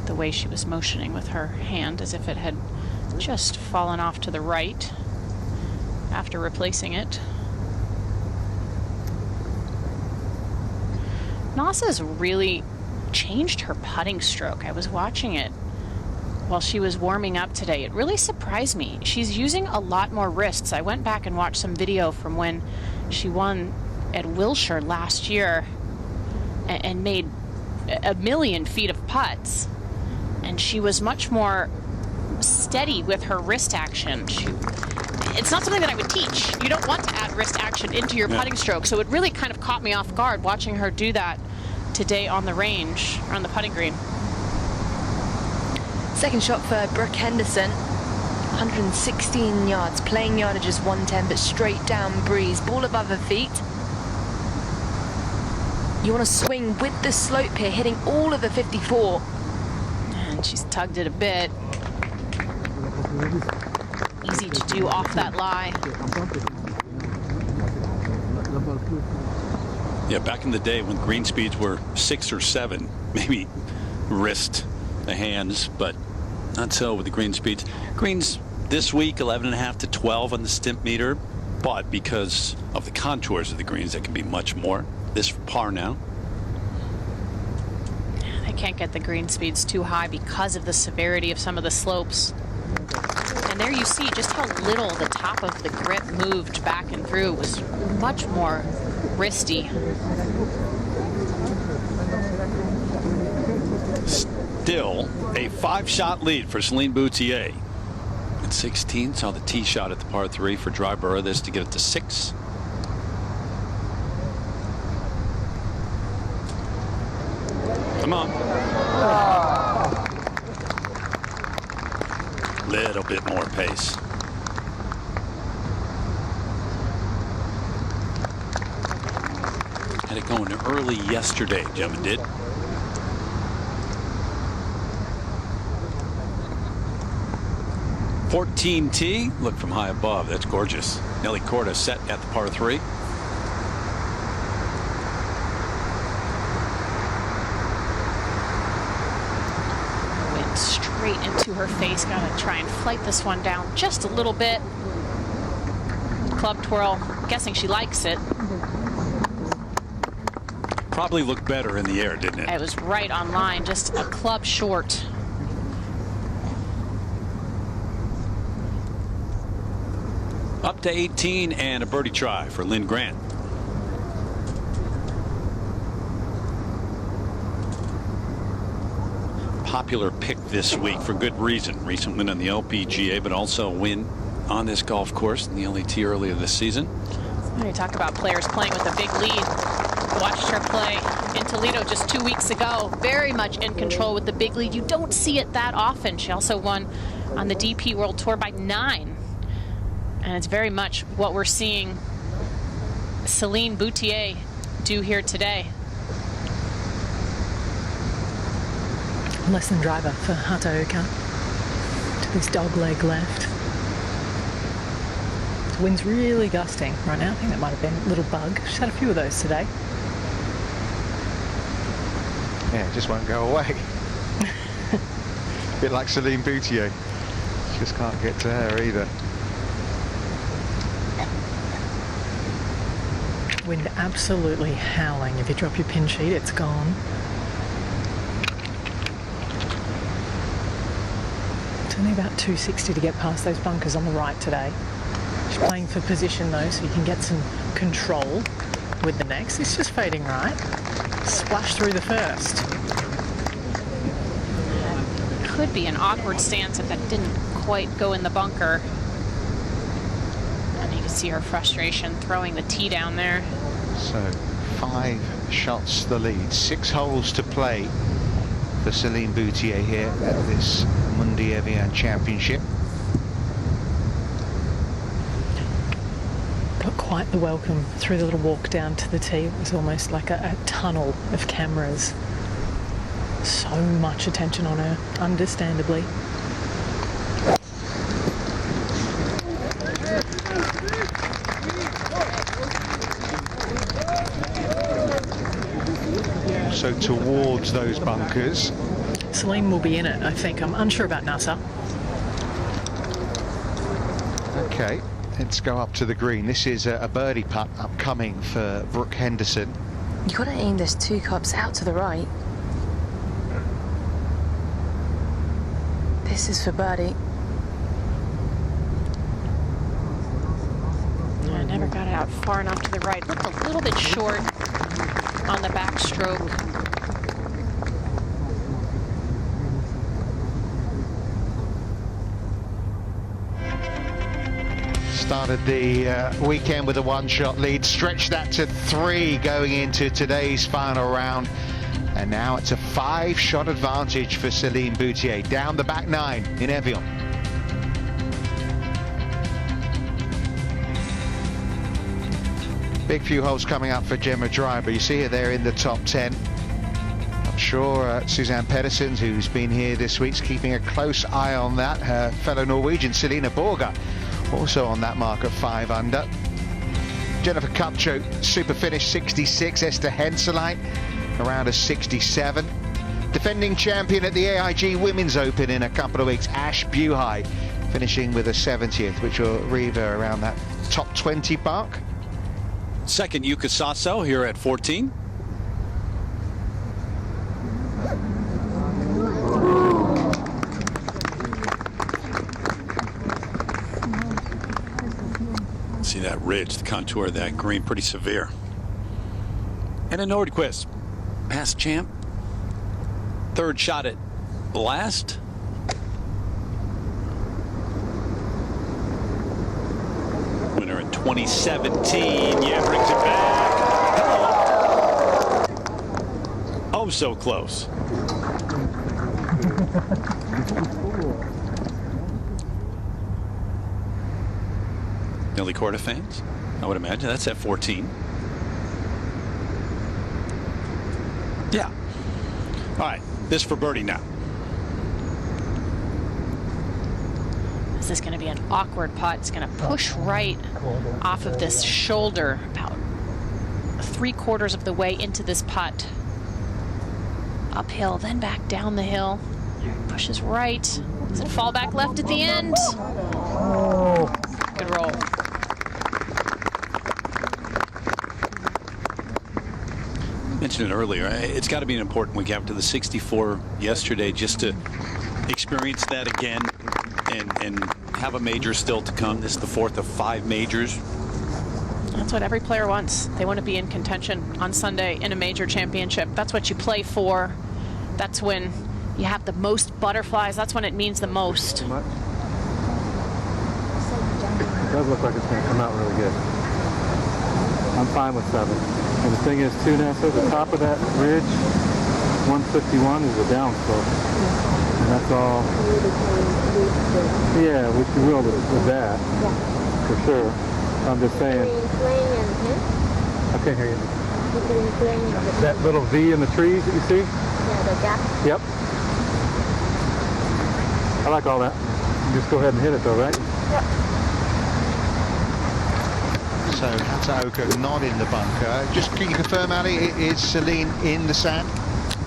E: The way she was motioning with her hand, as if it had just fallen off to the right after replacing it. Nasa's really changed her putting stroke. I was watching it while she was warming up today. It really surprised me. She's using a lot more wrists. I went back and watched some video from when she won at Wilshire last year and made a million feet of putts. And she was much more steady with her wrist action. It's not something that I would teach. You don't want to add wrist action into your putting stroke. So it really kind of caught me off guard watching her do that today on the range, or on the putting green.
D: Second shot for Brooke Henderson. 116 yards. Playing yardage is 110, but straight down breeze. Ball above her feet. You want to swing with the slope here, hitting all of the 54.
E: And she's tugged it a bit. Easy to do off that lie.
F: Yeah, back in the day when green speeds were 6 or 7, maybe wrist the hands, but not so with the green speeds. Greens this week 11.5 to 12 on the stimp meter, but because of the contours of the greens, that can be much more. This for par now.
E: They can't get the green speeds too high because of the severity of some of the slopes. And there you see just how little the top of the grip moved back and through. It was much more wristy.
F: Still a 5-shot lead for Celine Boutier. At 16, saw the tee shot at the par 3 for Dryborough, this to get it to 6. Come on. Little bit more pace. Had it going early yesterday, Gemma did. T. Look from high above. That's gorgeous. Nelly Corda set at the par 3.
E: Went straight into her face. Got to try and flight this one down just a little bit. Club twirl. I'm guessing she likes it.
F: Probably looked better in the air, didn't it?
E: It was right on line. Just a club short.
F: Up to 18 and a birdie try for Lynn Grant. Popular pick this week for good reason. Recent win on the LPGA, but also a win on this golf course in the LET earlier this season.
E: You talk about players playing with a big lead. Watched her play in Toledo just 2 weeks ago. Very much in control with the big lead. You don't see it that often. She also won on the DP World Tour by 9. And it's very much what we're seeing Celine Boutier do here today.
G: Less than driver for Hataoka to this dog leg left. The wind's really gusting right now. I think that might have been a little bug. She's had a few of those today.
A: Yeah, it just won't go away. A bit like Celine Boutier. Just can't get to her either.
G: Wind absolutely howling. If you drop your pin sheet, it's gone. It's only about 260 to get past those bunkers on the right today. She's playing for position though, so you can get some control with the next. It's just fading right. Splash through the first.
E: Could be an awkward stance if that didn't quite go in the bunker. And you can see her frustration throwing the tee down there.
A: So 5 shots the lead, 6 holes to play for Celine Boutier here at this Amundi Evian Championship.
G: Got quite the welcome through the little walk down to the tee. It was almost like a tunnel of cameras. So much attention on her, understandably.
A: So towards those bunkers.
G: Celine will be in it, I think. I'm unsure about NASA.
A: Okay, let's go up to the green. This is a birdie putt upcoming for Brooke Henderson.
D: You've got to aim this 2 cups out to the right. This is for birdie.
E: I never got it out far enough to the right. Looked a little bit short on the backstroke.
A: Started the weekend with a 1-shot lead, stretched that to 3 going into today's final round, and now it's a 5-shot advantage for Celine Boutier down the back 9 in Evian. Big few holes coming up for Gemma Driver. You see her there in the top 10. I'm sure Suzanne Pedersen, who's been here this week, is keeping a close eye on that. Her fellow Norwegian, Celine Boutier, also on that mark at 5 under. Jennifer Kupcho, super finish 66. Esther Henseleit around a 67. Defending champion at the AIG Women's Open in a couple of weeks, Ash Buhai, finishing with a 70th, which will leave her around that top 20 mark.
F: Second, Yuka Sasso here at 14. See that ridge, the contour of that green, pretty severe. And a Nordquist, past champ. Third shot at last. Winner in 2017. Yeah, brings it back. Hello. Oh, so close. Nelly Corda fans, I would imagine. That's at 14. Yeah. All right. This for birdie now.
E: This is going to be an awkward putt. It's going to push right off of this shoulder about 3/4 of the way into this putt. Uphill, then back down the hill. Pushes right. Does it fall back left at the end? Good roll.
F: Mentioned it earlier. It's got to be an important week after the 64 yesterday, just to experience that again and have a major still to come. This is the 4th of 5 majors.
E: That's what every player wants. They want to be in contention on Sunday in a major championship. That's what you play for. That's when you have the most butterflies. That's when it means the most.
H: It does look like it's going to come out really good. I'm fine with 7. And the thing is, too, now, so the top of that ridge, 151 is a downslope. And that's all. Yeah, which you will with that, for sure. I'm just saying. I can't hear you. That little V in the trees that you see?
I: Yeah, the gap.
H: Yep. I like all that. You just go ahead and hit it, though, right?
I: Yep.
A: So Hataoka not in the bunker. Just can you confirm, Ali, is Celine in the sand?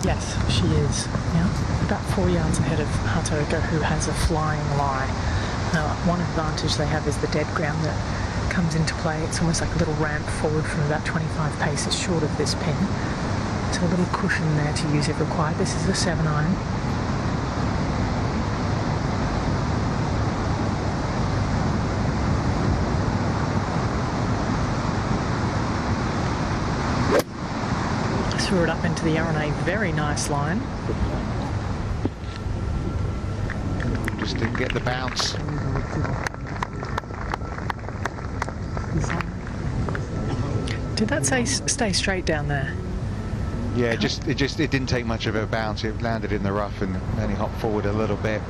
G: Yes, she is. Yeah, about 4 yards ahead of Hataoka, who has a flying lie. One advantage they have is the dead ground that comes into play. It's almost like a little ramp forward from about 25 paces short of this pin. So a little cushion there to use if required. This is a 7-iron. Threw it up into the air on a very nice line.
A: Just didn't get the bounce.
G: Did that say stay straight down there?
A: Yeah, it didn't take much of a bounce. It landed in the rough and then he hopped forward a little bit.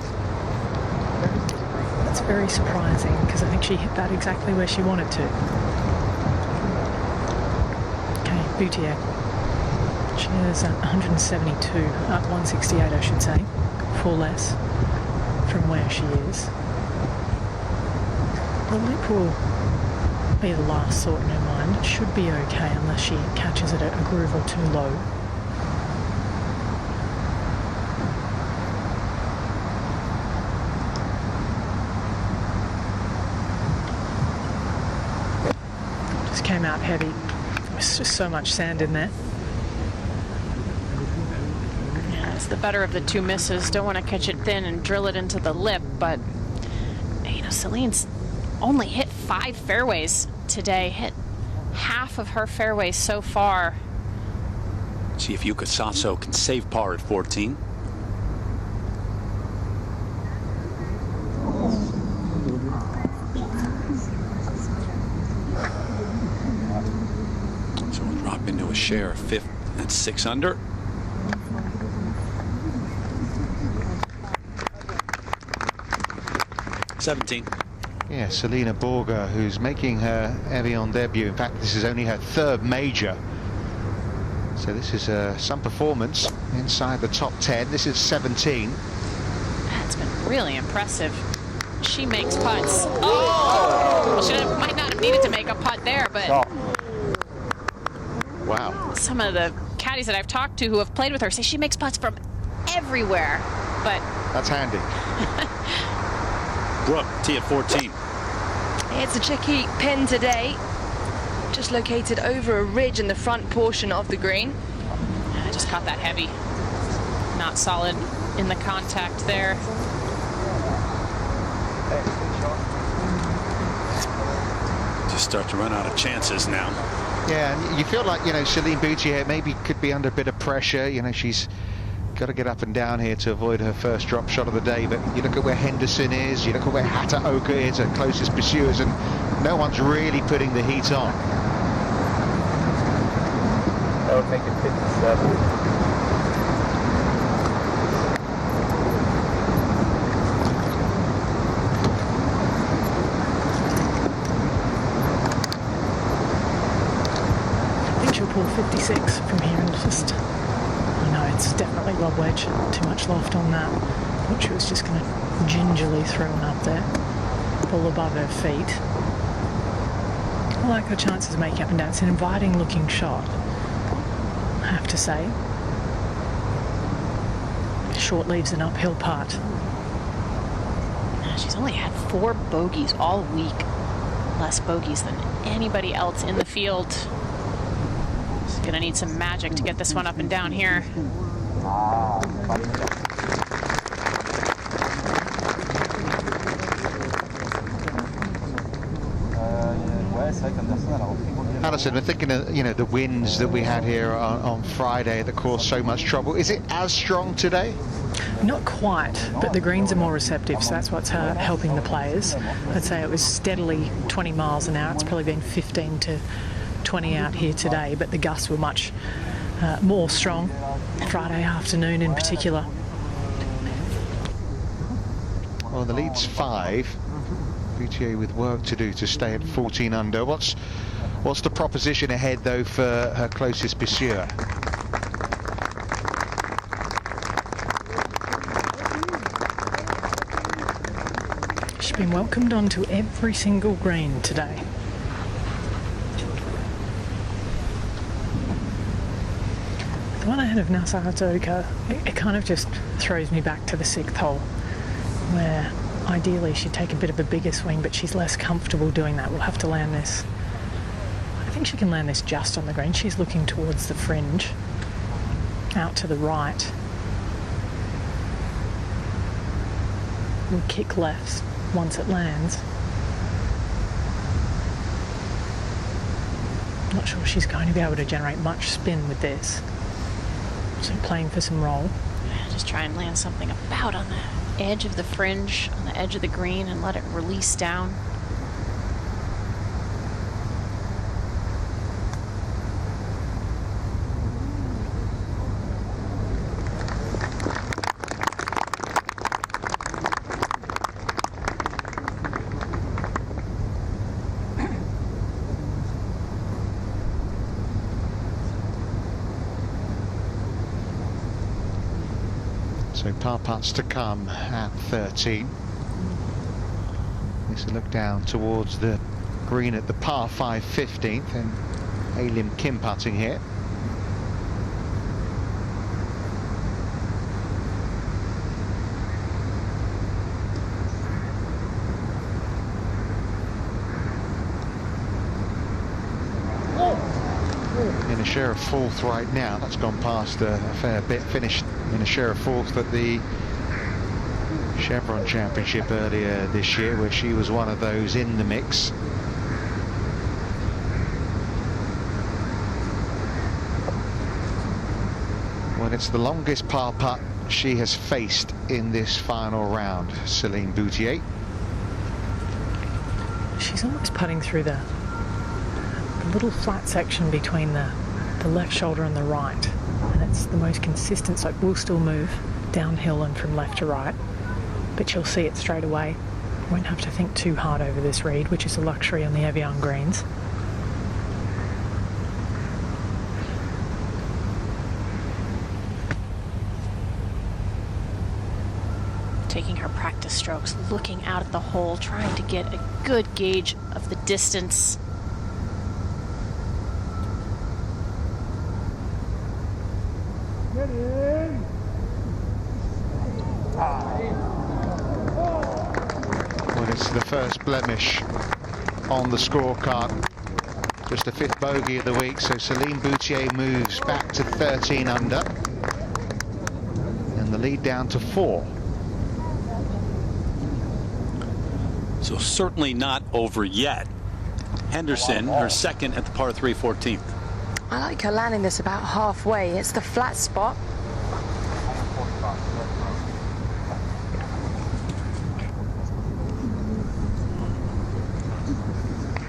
G: That's very surprising because I think she hit that exactly where she wanted to. Okay, Boutier. She is at 172, up 168 I should say, 4 less from where she is. The lip will be the last thought in her mind. It should be okay unless she catches it at a groove or too low. Just came out heavy. There's just so much sand in there.
E: It's the better of the two misses. Don't want to catch it thin and drill it into the lip, but you know, Celine's only hit 5 fairways today, hit half of her fairways so far.
F: See if Yuka Sasso can save par at 14. So we'll drop into a share of 5th at 6 under.
A: Yeah, Selena Borger, who's making her Evian debut. In fact, this is only her third major. So this is some performance inside the top 10. This is 17.
E: It's been really impressive. She makes putts. Oh! Well, she might not have needed to make a putt there, but
A: Wow.
E: some of the caddies that I've talked to who have played with her say she makes putts from everywhere. But
A: That's handy.
F: Brooke, tee at 14.
D: It's a tricky pin today. Just located over a ridge in the front portion of the green.
E: I just caught that heavy. Not solid in the contact there.
F: Just start to run out of chances now.
A: Yeah, and you feel like, you know, Celine Boutier maybe could be under a bit of pressure. You know, she's got to get up and down here to avoid her first drop shot of the day. But you look at where Henderson is, you look at where Hataoka is, her closest pursuers, and no one's really putting the heat on.
H: That would make it 57.
G: She'll pull 56 from here and just, you know, it's definitely lob wedge, too much loft on that. Thought she was just going to gingerly throw one up there, ball above her feet. I like her chances of making up and down. It's an inviting looking shot, I have to say. Short leaves an uphill putt.
E: She's only had 4 bogeys all week. Less bogeys than anybody else in the field. Gonna need some magic to get this one up and down here.
A: Alison, we're thinking of, you know, the winds that we had here on Friday that caused so much trouble. Is it as strong today?
G: Not quite, but the greens are more receptive, so that's what's helping the players. I'd say it was steadily 20 miles an hour. It's probably been 15 to 20 out here today, but the gusts were much more strong Friday afternoon in particular.
A: Well, the lead's 5. Boutier with work to do to stay at 14 under. What's the proposition ahead, though, for her closest pursuer?
G: She's been welcomed onto every single green today. The one ahead of Nasa Hataoka, it kind of just throws me back to the 6th hole, where ideally she'd take a bit of a bigger swing, but she's less comfortable doing that. We'll have to land this. I think she can land this just on the green. She's looking towards the fringe, out to the right. We'll kick left once it lands. Not sure she's going to be able to generate much spin with this. So playing for some roll.
E: Just try and land something about on the edge of the fringe, on the edge of the green, and let it release down.
A: So par putts to come at 13. This will look down towards the green at the par 5 15th, and Alim Kim putting here. In a share of 4th right now. That's gone past a fair bit. Finished in a share of 4th at the Chevron Championship earlier this year, where she was one of those in the mix. Well, it's the longest par putt she has faced in this final round, Celine Boutier.
G: She's almost putting through the little flat section between the left shoulder and the right, and it's the most consistent, so it will still move downhill and from left to right, but you'll see it straight away. Won't have to think too hard over this read, which is a luxury on the Evian greens.
E: Taking her practice strokes, looking out at the hole, trying to get a good gauge of the distance.
A: Well, it's the first blemish on the scorecard. Just the 5th bogey of the week, so Celine Boutier moves back to 13 under. And the lead down to 4.
F: So certainly not over yet. Henderson, her second at the par 3 14th.
D: I like her landing this about halfway. It's the flat spot.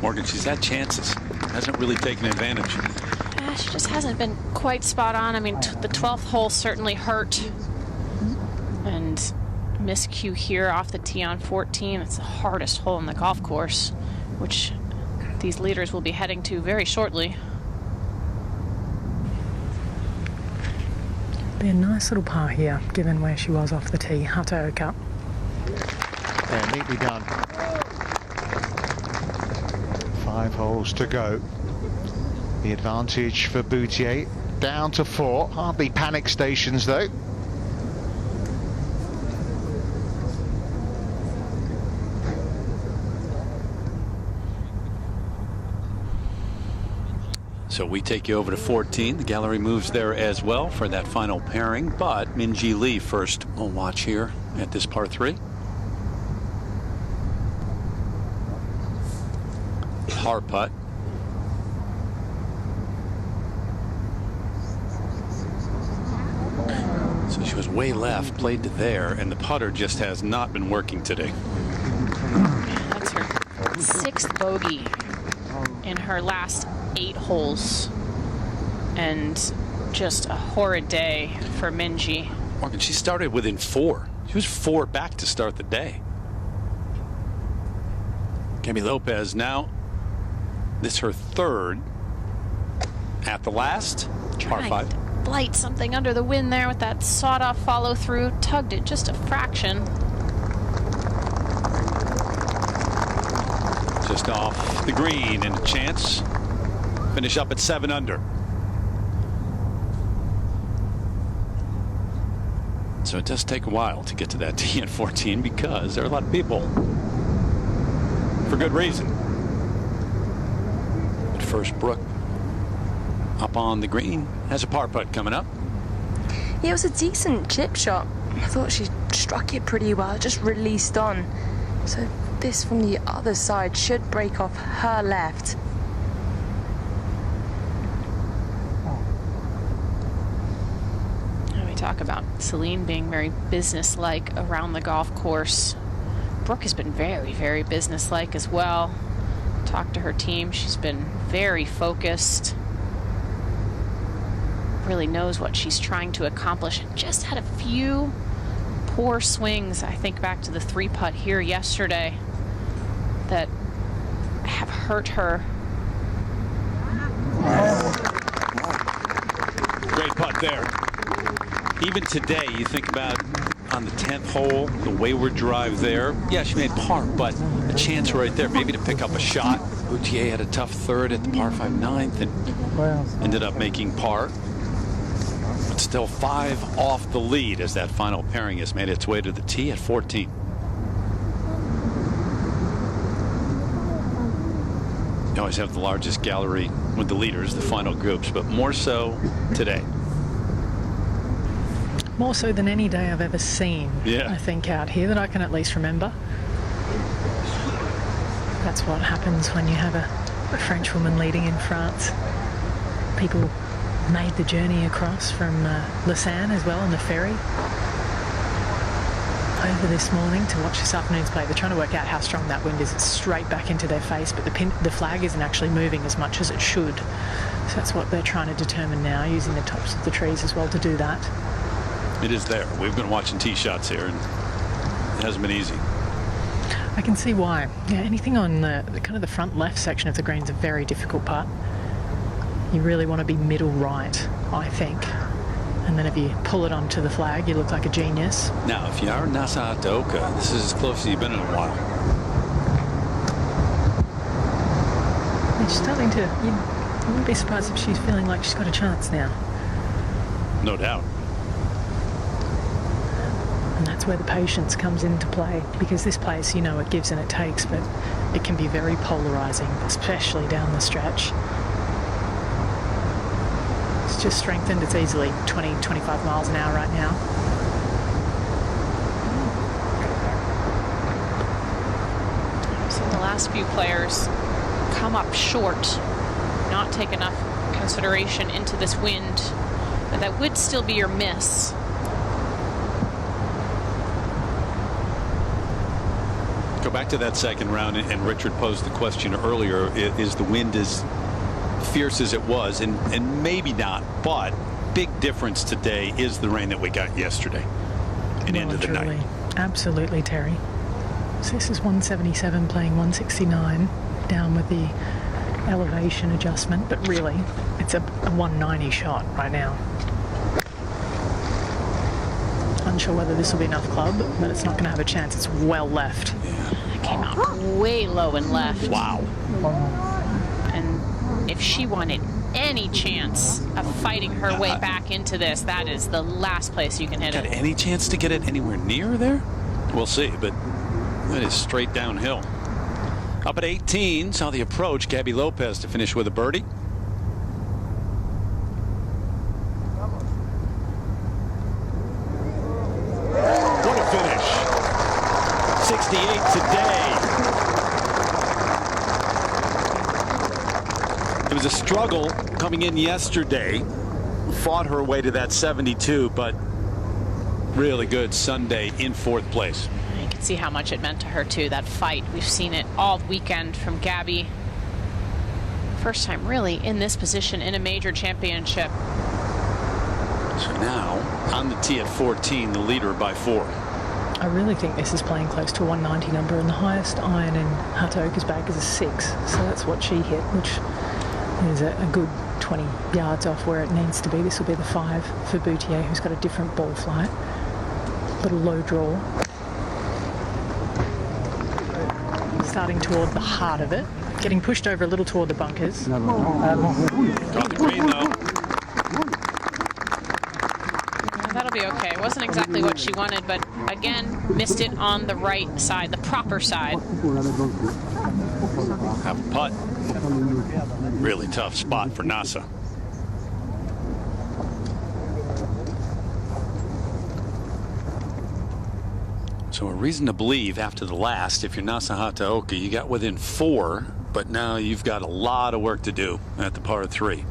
F: Morgan, she's had chances. Hasn't really taken advantage.
E: Yeah, she just hasn't been quite spot on. I mean, the 12th hole certainly hurt. And miscue here off the tee on 14. It's the hardest hole in the golf course, which these leaders will be heading to very shortly.
G: Be a nice little par here, given where she was off the tee. Hutto Cup.
A: Yeah, neatly done. 5 holes to go. The advantage for Boutier down to 4. Hardly panic stations though.
F: So we take you over to 14. The gallery moves there as well for that final pairing, but Minjee Lee first. We'll watch here at this par 3. Par putt. So she was way left, played to there, and the putter just has not been working today.
E: That's her 6th bogey in her last 8 holes, and just a horrid day for Minjee.
F: Morgan, she started within 4. She was 4 back to start the day. Gabby Lopez now, this is her 3rd at the last par 5.
E: To blight something under the wind there with that sawed-off follow-through. Tugged it just a fraction.
F: Just off the green, and a chance. Finish up at 7 under. So it does take a while to get to that tee at 14 because there are a lot of people. For good reason. But first, Brooke up on the green has a par putt coming up.
D: Yeah, it was a decent chip shot. I thought she struck it pretty well, just released on. So this from the other side should break off her left.
E: And we talk about Celine being very businesslike around the golf course. Brooke has been very, very businesslike as well. Talked to her team. She's been very focused. Really knows what she's trying to accomplish. Just had a few poor swings. I think back to the 3-putt here yesterday that have hurt her.
F: Great putt there. Even today, you think about on the 10th hole, the wayward drive there. Yeah, she made par, but a chance right there maybe to pick up a shot. Boutier had a tough 3rd at the par 5 9th and ended up making par. But still 5 off the lead as that final pairing has made its way to the tee at 14. You always have the largest gallery with the leaders, the final groups, but more so today.
G: More so than any day I've ever seen,
F: Yeah.
G: I think, out here that I can at least remember. That's what happens when you have a French woman leading in France. People made the journey across from Lausanne as well on the ferry over this morning to watch this afternoon's play. They're trying to work out how strong that wind is. It's straight back into their face, but the flag isn't actually moving as much as it should. So that's what they're trying to determine now, using the tops of the trees as well to do that.
F: It is there. We've been watching tee shots here, and it hasn't been easy.
G: I can see why. Yeah, anything on the kind of the front left section of the green is a very difficult putt. You really want to be middle right, I think. And then if you pull it onto the flag, you look like a genius.
F: Now, if you are Nasa Hataoka, this is as close as you've been in a while.
G: She's starting to... You wouldn't be surprised if she's feeling like she's got a chance now.
F: No doubt.
G: And that's where the patience comes into play, because this place, you know, it gives and it takes, but it can be very polarizing, especially down the stretch. It's just strengthened. It's easily 20, 25 miles an hour right now.
E: I've seen the last few players come up short, not take enough consideration into this wind, but that would still be your miss.
F: Go back to that second round, and Richard posed the question earlier, is the wind as fierce as it was? And maybe not, but big difference today is the rain that we got yesterday and into the night. Absolutely,
G: Terry. So this is 177 playing 169, down with the elevation adjustment, but really it's a 190 shot right now. Unsure whether this will be enough club, but it's not going to have a chance. It's well left.
E: It came out way low and left.
F: Wow.
E: And if she wanted any chance of fighting her way back into this, that is the last place you can hit it.
F: Got any chance to get it anywhere near there? We'll see, but it is straight downhill. Up at 18, saw the approach. Gabby Lopez to finish with a birdie. What a finish. 68 today. It was a struggle coming in yesterday. Fought her way to that 72, but really good Sunday in fourth place.
E: You can see how much it meant to her too, that fight. We've seen it all weekend from Gabby. First time really in this position in a major championship.
F: So now on the tee at 14, the leader by 4.
G: I really think this is playing close to a 190 number, and the highest iron in Hataoka's bag is a 6. So that's what she hit, which is a good 20 yards off where it needs to be. This will be the 5 for Boutier, who's got a different ball flight. Little low draw. Starting toward the heart of it. Getting pushed over a little toward the bunkers.
F: Got the green though.
E: That'll be okay. It wasn't exactly what she wanted, but again, missed it on the right side, the proper side.
F: Have a putt. Really tough spot for Nasa. So a reason to believe after the last, if you're Nasa Hataoka, you got within 4, but now you've got a lot of work to do at the par 3.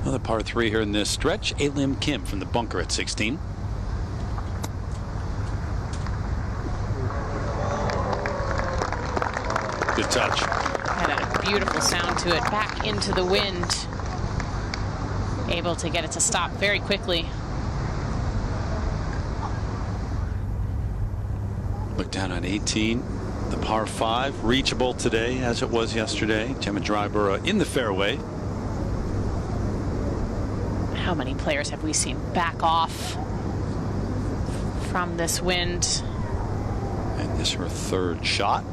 F: Another par 3 here in this stretch. Celine Kim from the bunker at 16. Good touch.
E: Had a beautiful sound to it, back into the wind. Able to get it to stop very quickly.
F: Look down on 18, the par 5, reachable today as it was yesterday. Gemma Dryburgh in the fairway.
E: How many players have we seen back off from this wind?
F: And this her 3rd shot.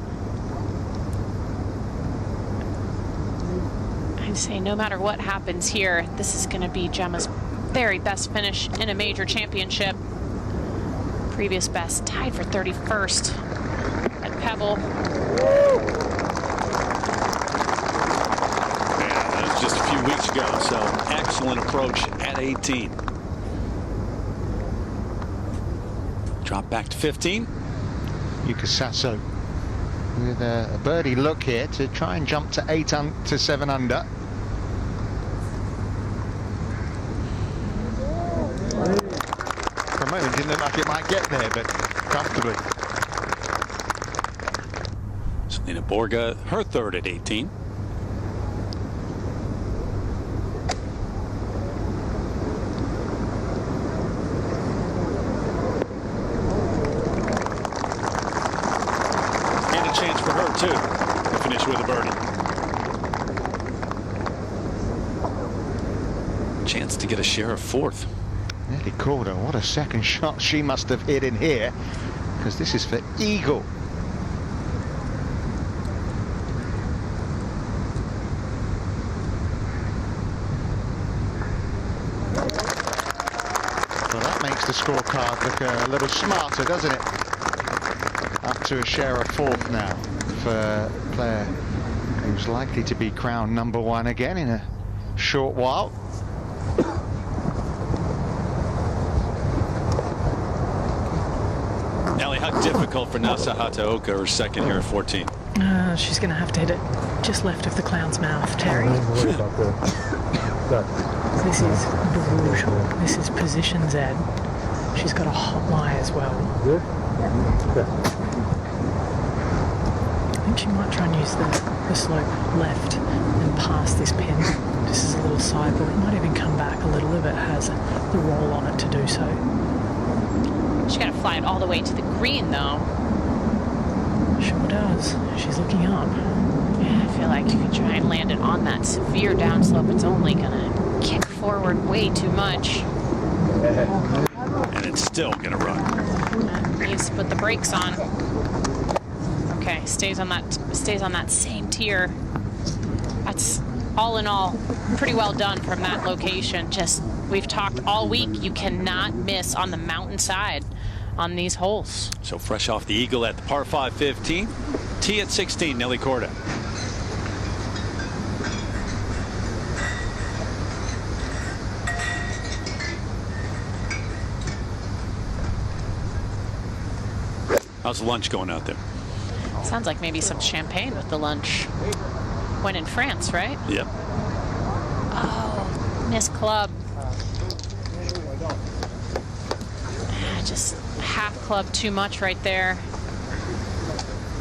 E: I'd say no matter what happens here, this is going to be Gemma's very best finish in a major championship. Previous best tied for 31st at Pebble.
F: Yeah, that was just a few weeks ago, so excellent approach at 18. Drop back to 15.
A: Yuka Sasso with a birdie look here to try and jump to 7 under. For a moment, didn't look like it might get there, but comfortably.
F: Celine Boutier, her 3rd at 18. for her, too, to finish with a birdie. Chance to get a share of fourth.
A: Nearly called her. What a second shot she must have hit in here, because this is for eagle. Well, that makes the scorecard look a little smarter, doesn't it? Up to a share of fourth now for a player who's likely to be crowned number one again in a short while.
F: Ellie, how difficult for Nasa Hataoka, her second here at 14?
G: She's going to have to hit it just left of the clown's mouth, Terry. This is brutal. This is position Z. She's got a hot lie as well. I think she might try and use the slope left and pass this pin. This is a little sidewalk. It might even come back a little if it has the roll on it to do so.
E: She's got to fly it all the way to the green, though.
G: Sure does. She's looking up.
E: Yeah, I feel like if you try and land it on that severe downslope, it's only going to kick forward way too much.
F: And it's still going to run.
E: Needs to put the brakes on. Okay, stays on that same tier. That's all in all pretty well done from that location. Just, we've talked all week, you cannot miss on the mountainside on these holes.
F: So fresh off the eagle at the par 5 15. Tee at 16, Nelly Korda. How's the lunch going out there?
E: Sounds like maybe some champagne with the lunch. When in France, right?
F: Yep.
E: Oh, miss club. Just half club too much right there.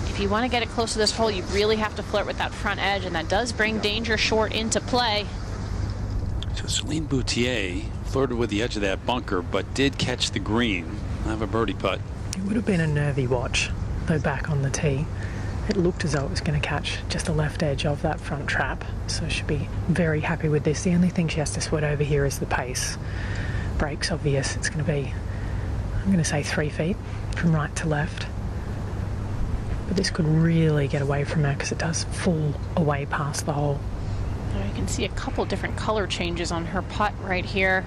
E: If you want to get it close to this hole, you really have to flirt with that front edge, and that does bring danger short into play.
F: So Celine Boutier flirted with the edge of that bunker, but did catch the green. Have a birdie putt.
G: It would have been a nervy watch, though, back on the tee. It looked as though it was going to catch just the left edge of that front trap, so she'll be very happy with this. The only thing she has to sweat over here is the pace. Break's obvious. It's going to be, I'm going to say 3 feet from right to left. But this could really get away from her because it does fall away past the hole.
E: Now you can see a couple different color changes on her putt right here.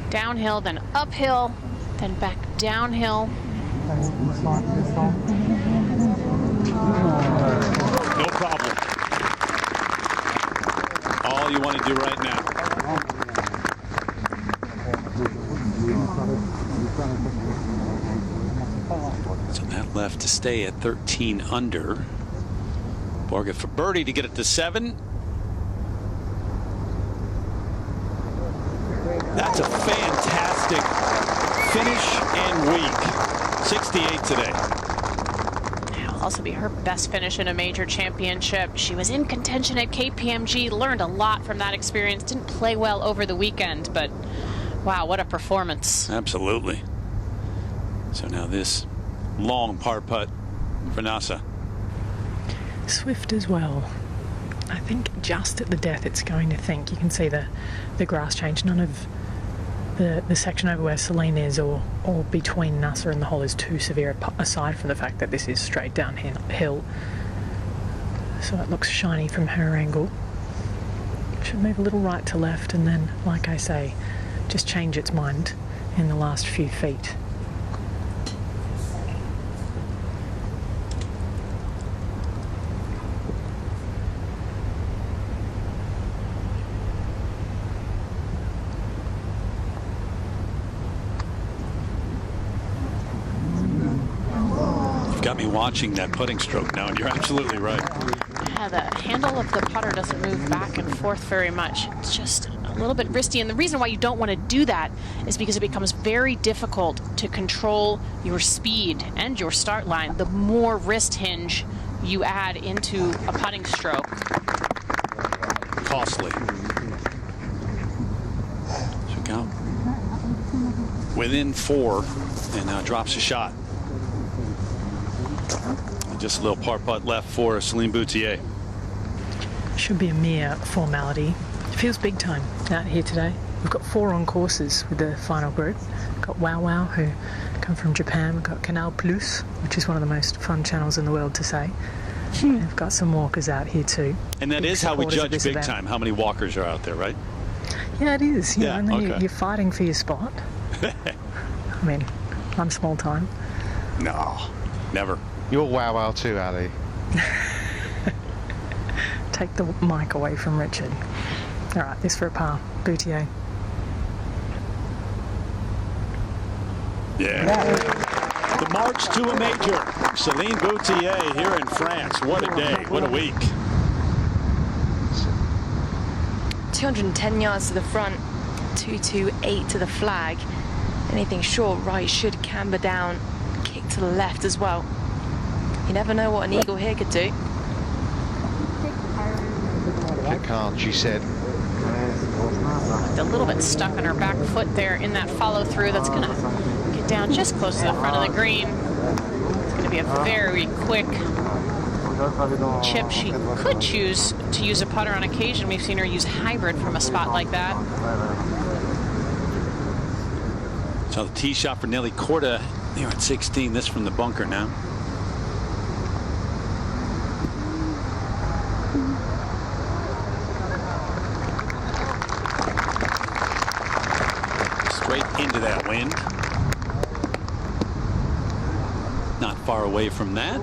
E: Downhill, then uphill, then back downhill.
F: No problem. All you want to do right now. So that left to stay at 13 under. Borga for birdie to get it to 7. That's a fantastic finish and week. 68 today.
E: It'll also be her best finish in a major championship. She was in contention at KPMG, learned a lot from that experience, didn't play well over the weekend, but wow, what a performance.
F: Absolutely. So now this long par putt for Nasa.
G: Swift as well. I think just at the death it's going to think. You can see the grass change. None of the section over where Celine is or between Nasa and the hole is too severe, aside from the fact that this is straight downhill. So it looks shiny from her angle. Should move a little right to left and then, like I say, just change its mind in the last few feet.
F: Got me watching that putting stroke now, and you're absolutely right.
E: Yeah, the handle of the putter doesn't move back and forth very much. It's just a little bit wristy, and the reason why you don't want to do that is because it becomes very difficult to control your speed and your start line the more wrist hinge you add into a putting stroke.
F: Costly. Check out. Within 4, and now drops a shot. Just a little par putt left for Celine Boutier.
G: Should be a mere formality. It feels big time out here today. We've got 4 on courses with the final group. We've got Wow Wow, who come from Japan. We've got Canal Plus, which is one of the most fun channels in the world to say. We've got some walkers out here too.
F: And that is how we judge big time, how many walkers are out there, right?
G: Yeah, it is. You know, and then
F: okay.
G: you're fighting for your spot. I mean, I'm small time.
F: No, never.
A: You're wow wow too, Ali.
G: Take the mic away from Richard. All right, this for a par. Boutier.
F: Yeah. The march to a major. Celine Boutier here in France. What a day. What a week.
D: 210 yards to the front, 228 to the flag. Anything short right should camber down, kick to the left as well. You never know what an eagle here could do.
A: I can't, she said.
E: A little bit stuck on her back foot there in that follow through. That's going to get down just close to the front of the green. It's going to be a very quick chip. She could choose to use a putter on occasion. We've seen her use hybrid from a spot like that.
F: So the tee shot for Nelly Corda here at 16. This from the bunker now. Straight into that wind. Not far away from that.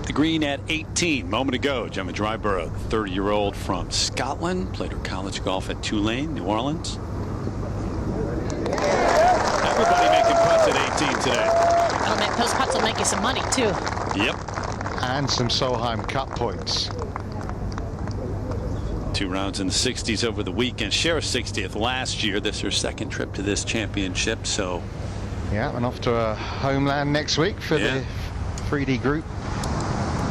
F: The green at 18. Moment ago, Gemma Dryborough, 30-year-old from Scotland, played her college golf at Tulane, New Orleans. Everybody making putts at 18 today.
E: Those putts will make you some money too.
F: Yep.
A: And some Solheim Cup points.
F: 2 rounds in the 60s over the weekend. Share 60th last year. This is her second trip to this championship. So,
A: yeah, and off to a homeland next week for the 3D Group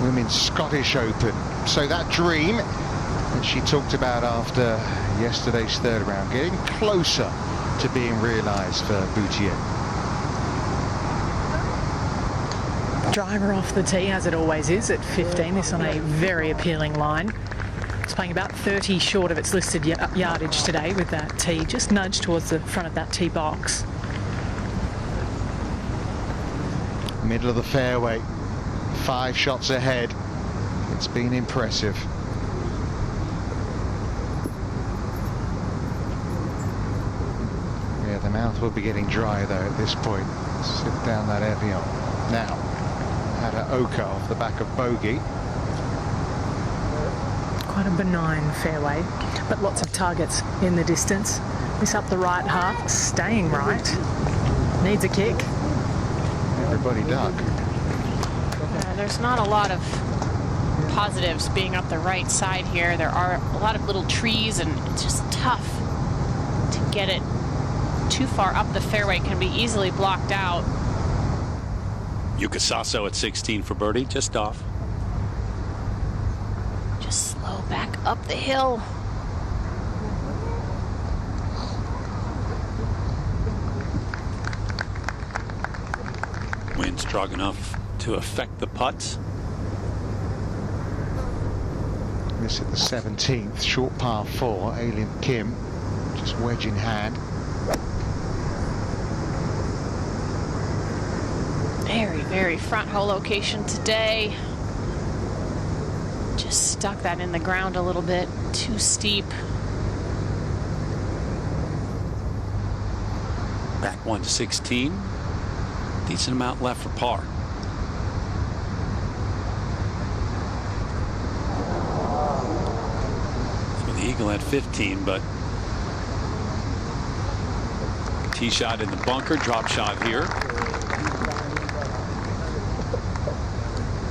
A: Women's Scottish Open. So that dream that she talked about after yesterday's third round, getting closer to being realised for Boutier.
G: Driver off the tee, as it always is, at 15. This on a very appealing line. It's playing about 30 short of its listed yardage today with that tee, just nudged towards the front of that tee box.
A: Middle of the fairway, 5 shots ahead. It's been impressive. Yeah, the mouth will be getting dry though at this point. Sit down that Evian. Now, had an Oka off the back of bogey.
G: Quite a benign fairway, but lots of targets in the distance. This up the right half, staying right. Needs a kick.
A: Everybody duck.
E: There's not a lot of positives being up the right side here. There are a lot of little trees, and it's just tough to get it too far up the fairway. Can be easily blocked out.
F: Yuka Sasso at 16 for birdie, just off.
E: Just slow back up the hill.
F: Wind strong enough to affect the putts.
A: This at the 17th, short par 4. Aileen Kim, just wedge in hand.
E: Very, very front hole location today. Just stuck that in the ground a little bit. Too steep.
F: Back 1 to 16. Decent amount left for par. So the eagle at 15, but tee shot in the bunker, drop shot here.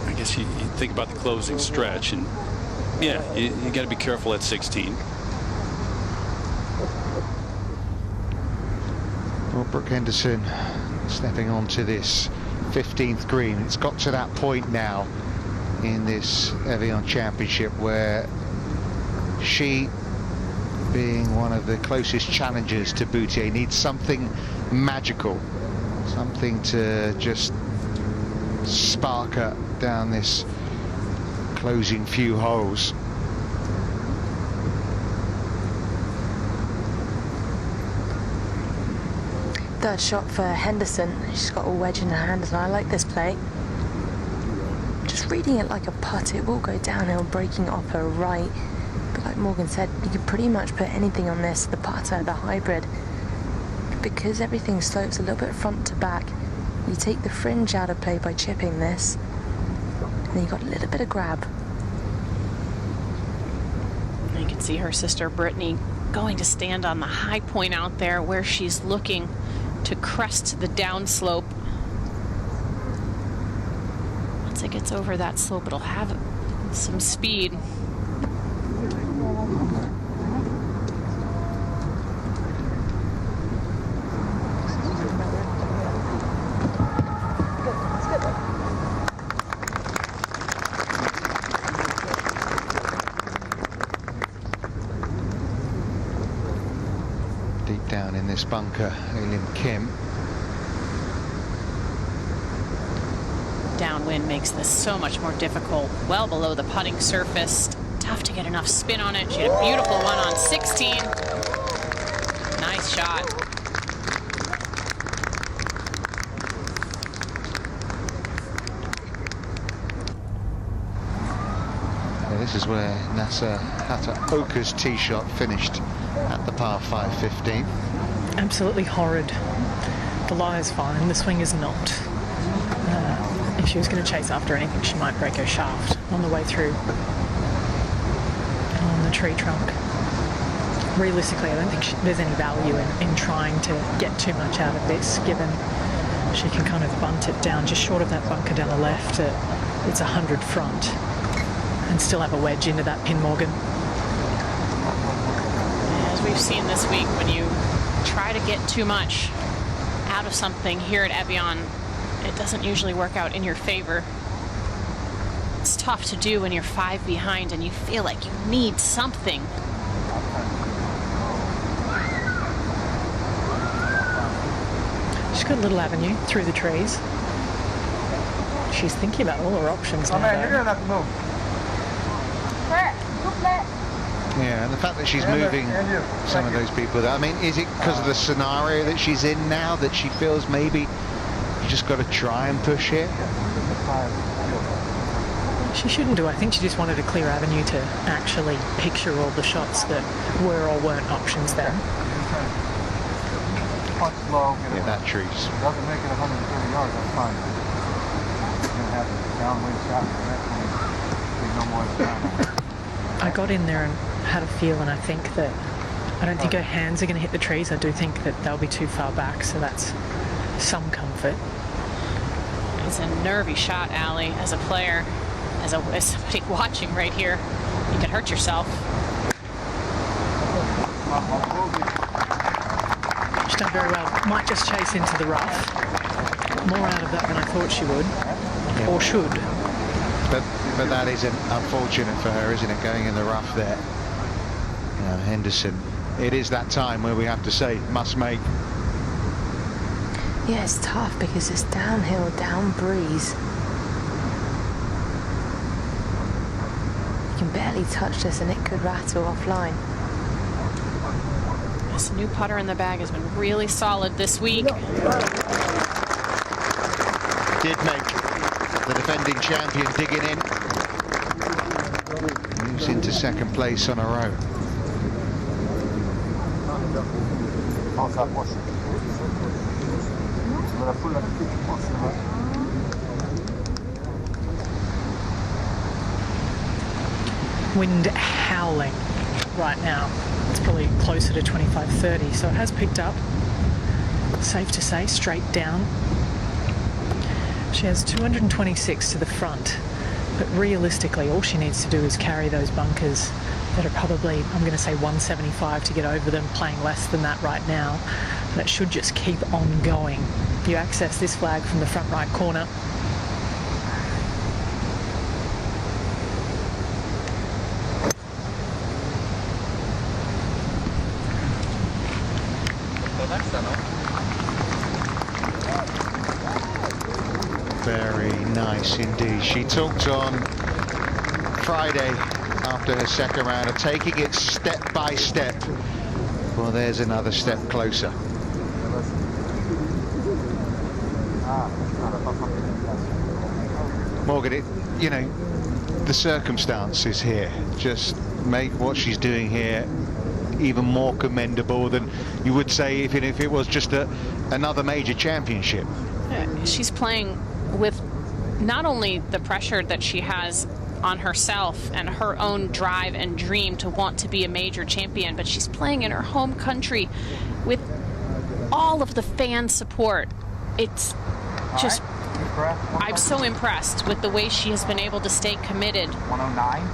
F: I guess you think about the closing stretch, and yeah, you got to be careful at 16.
A: Well, Brooke Henderson stepping onto this 15th green. It's got to that point now in this Evian Championship where she, being one of the closest challengers to Boutier, needs something magical, something to just spark her down this closing few holes.
D: Third shot for Henderson. She's got a wedge in her hand, and I like this play. Just reading it like a putt, it will go downhill, breaking off her right. But like Morgan said, you could pretty much put anything on this, the putter, the hybrid. Because everything slopes a little bit front to back, you take the fringe out of play by chipping this, and then you've got a little bit of grab.
E: You can see her sister Brittany going to stand on the high point out there where she's looking to crest the downslope. Once it gets over that slope, it'll have some speed.
A: Deep down in this bunker, Celine Kim.
E: Downwind makes this so much more difficult. Well below the putting surface. Tough to get enough spin on it. She had a beautiful one on 16. Nice shot.
A: This is where Nasser Hataoka's tee shot finished at the par 5 15.
G: Absolutely horrid. The lie is fine, the swing is not. If she was going to chase after anything, she might break her shaft on the way through and on the tree trunk. Realistically, I don't think there's any value in trying to get too much out of this, given she can kind of bunt it down just short of that bunker down the left. It's 100 front. And still have a wedge into that pin, Morgan.
E: As we've seen this week, when you try to get too much out of something here at Evian, it doesn't usually work out in your favor. It's tough to do when you're 5 behind and you feel like you need something.
G: She's got a little avenue through the trees. She's thinking about all her options now.
H: Man, you're gonna have to move.
A: Yeah, and the fact that she's moving some of those people, I mean, is it because of the scenario that she's in now that she feels maybe you just got to try and push here?
G: She shouldn't do. I think she just wanted a clear avenue to actually picture all the shots that were or weren't options there.
A: Yeah, that trees.
H: Doesn't make it 130 yards, that's fine. You're going to have a downwind shot for that one. No more than that.
G: I got in there and had a feel, and I think that I don't think her hands are going to hit the trees. I do think that they'll be too far back, so that's some comfort.
E: It's a nervy shot, Allie, as a player, as somebody watching right here. You could hurt yourself.
G: She's done very well. Might just chase into the rough. More out of that than I thought she would, or should.
A: But that isn't unfortunate for her, isn't it, going in the rough there? You know, Henderson, it is that time where we have to say, must make.
D: Yeah, it's tough because it's downhill, down breeze. You can barely touch this and it could rattle offline.
E: This new putter in the bag has been really solid this week.
A: Did make the defending champion digging in. Moves into second place on her own.
G: Wind howling right now. It's probably closer to 25-30, so it has picked up. Safe to say, straight down. She has 226 to the front, but realistically all she needs to do is carry those bunkers that are probably, I'm going to say 175 to get over them, playing less than that right now. That should just keep on going. You access this flag from the front right corner.
A: Very nice indeed. She talked on Friday after her second round, of taking it step by step. Well, there's another step closer. Morgan, you know, the circumstances here just make what she's doing here even more commendable than you would say if it was just another major championship.
E: She's playing with not only the pressure that she has on herself and her own drive and dream to want to be a major champion, but she's playing in her home country with all of the fan support. It's just, I'm so impressed with the way she has been able to stay committed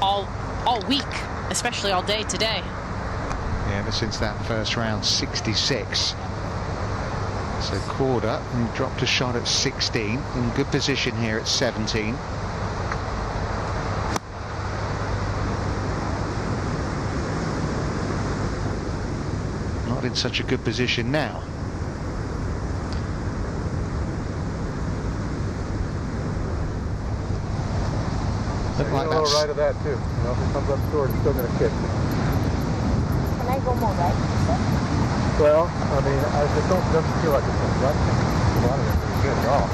E: all week, especially all day today.
A: Yeah, ever since that first round, 66. So quarter, and dropped a shot at 16. In good position here at 17. Not in such a good position now. Look like that's
H: right of that too. You know, if it comes up short, it's still going to kick.
I: Can I go more right?
H: Well, I mean, doesn't feel like it's a run. A lot of it pretty good at all,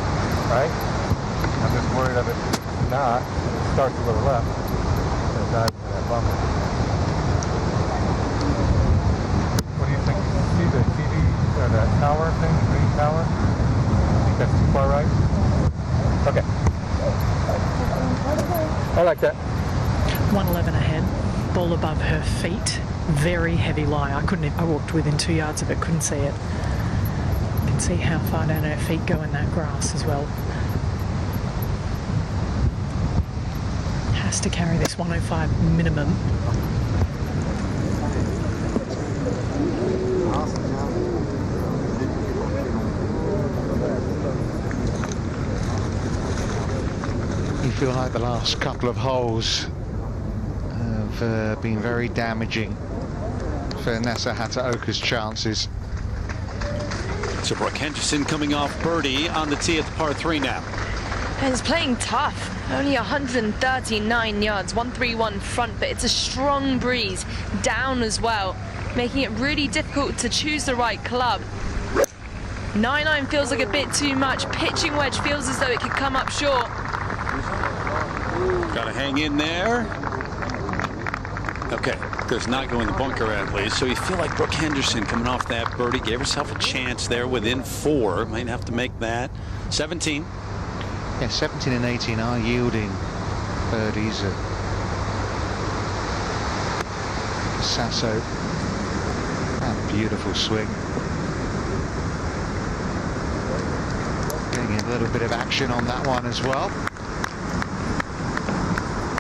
H: right? I'm just worried of it not. It starts a little left, and it dives into that bumper. What do you think? See the TV or that tower thing, the green tower? I think that's too far right. Okay. I like that.
G: 111 ahead, ball above her feet. Very heavy lie. I walked within 2 yards of it, couldn't see it. You can see how far down her feet go in that grass as well. Has to carry this 105 minimum.
A: You feel like the last couple of holes have been very damaging for Nasa Hataoka's chances.
F: So Brooke Henderson coming off birdie on the tee at the par 3 now.
D: And it's playing tough. Only 139 yards, 131 front, but it's a strong breeze down as well, making it really difficult to choose the right club. 9-9 feels like a bit too much. Pitching wedge feels as though it could come up short.
F: Got to hang in there. Okay, does not go in the bunker at least. So you feel like Brooke Henderson coming off that birdie gave herself a chance there within 4. Might have to make that 17.
A: Yeah, 17 and 18 are yielding birdies. Sasso, that beautiful swing. Getting a little bit of action on that one as well.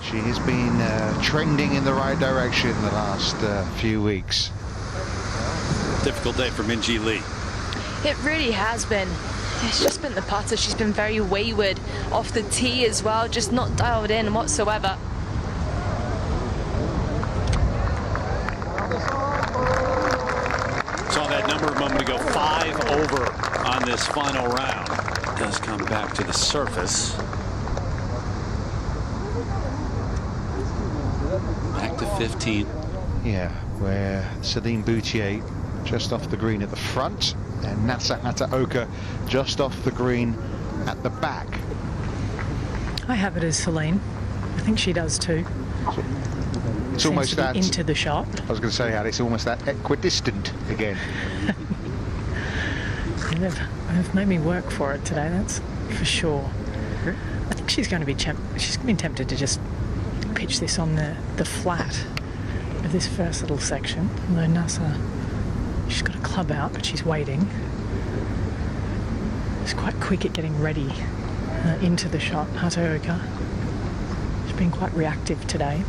A: She has been trending in the right direction the last few weeks.
F: Difficult day for Minjee Lee.
D: It really has been. It's just been the putter. She's been very wayward off the tee as well, just not dialed in whatsoever.
F: Saw that number a moment ago, 5 over on this final round. Does come back to the surface. Back to 15.
A: Yeah, where Celine Boutier just off the green at the front and Nasa Hataoka just off the green at the back.
G: I have it as Celine. I think she does too.
A: It's almost that
G: into the shot.
A: I was going to say, it's almost that equidistant again.
G: They've made me work for it today, that's for sure. I think she's going to be tempted to just pitch this on the flat of this first little section. Although Nasa, she's got a club out, but she's waiting. She's quite quick at getting ready into the shot. Hataoka, she's been quite reactive today.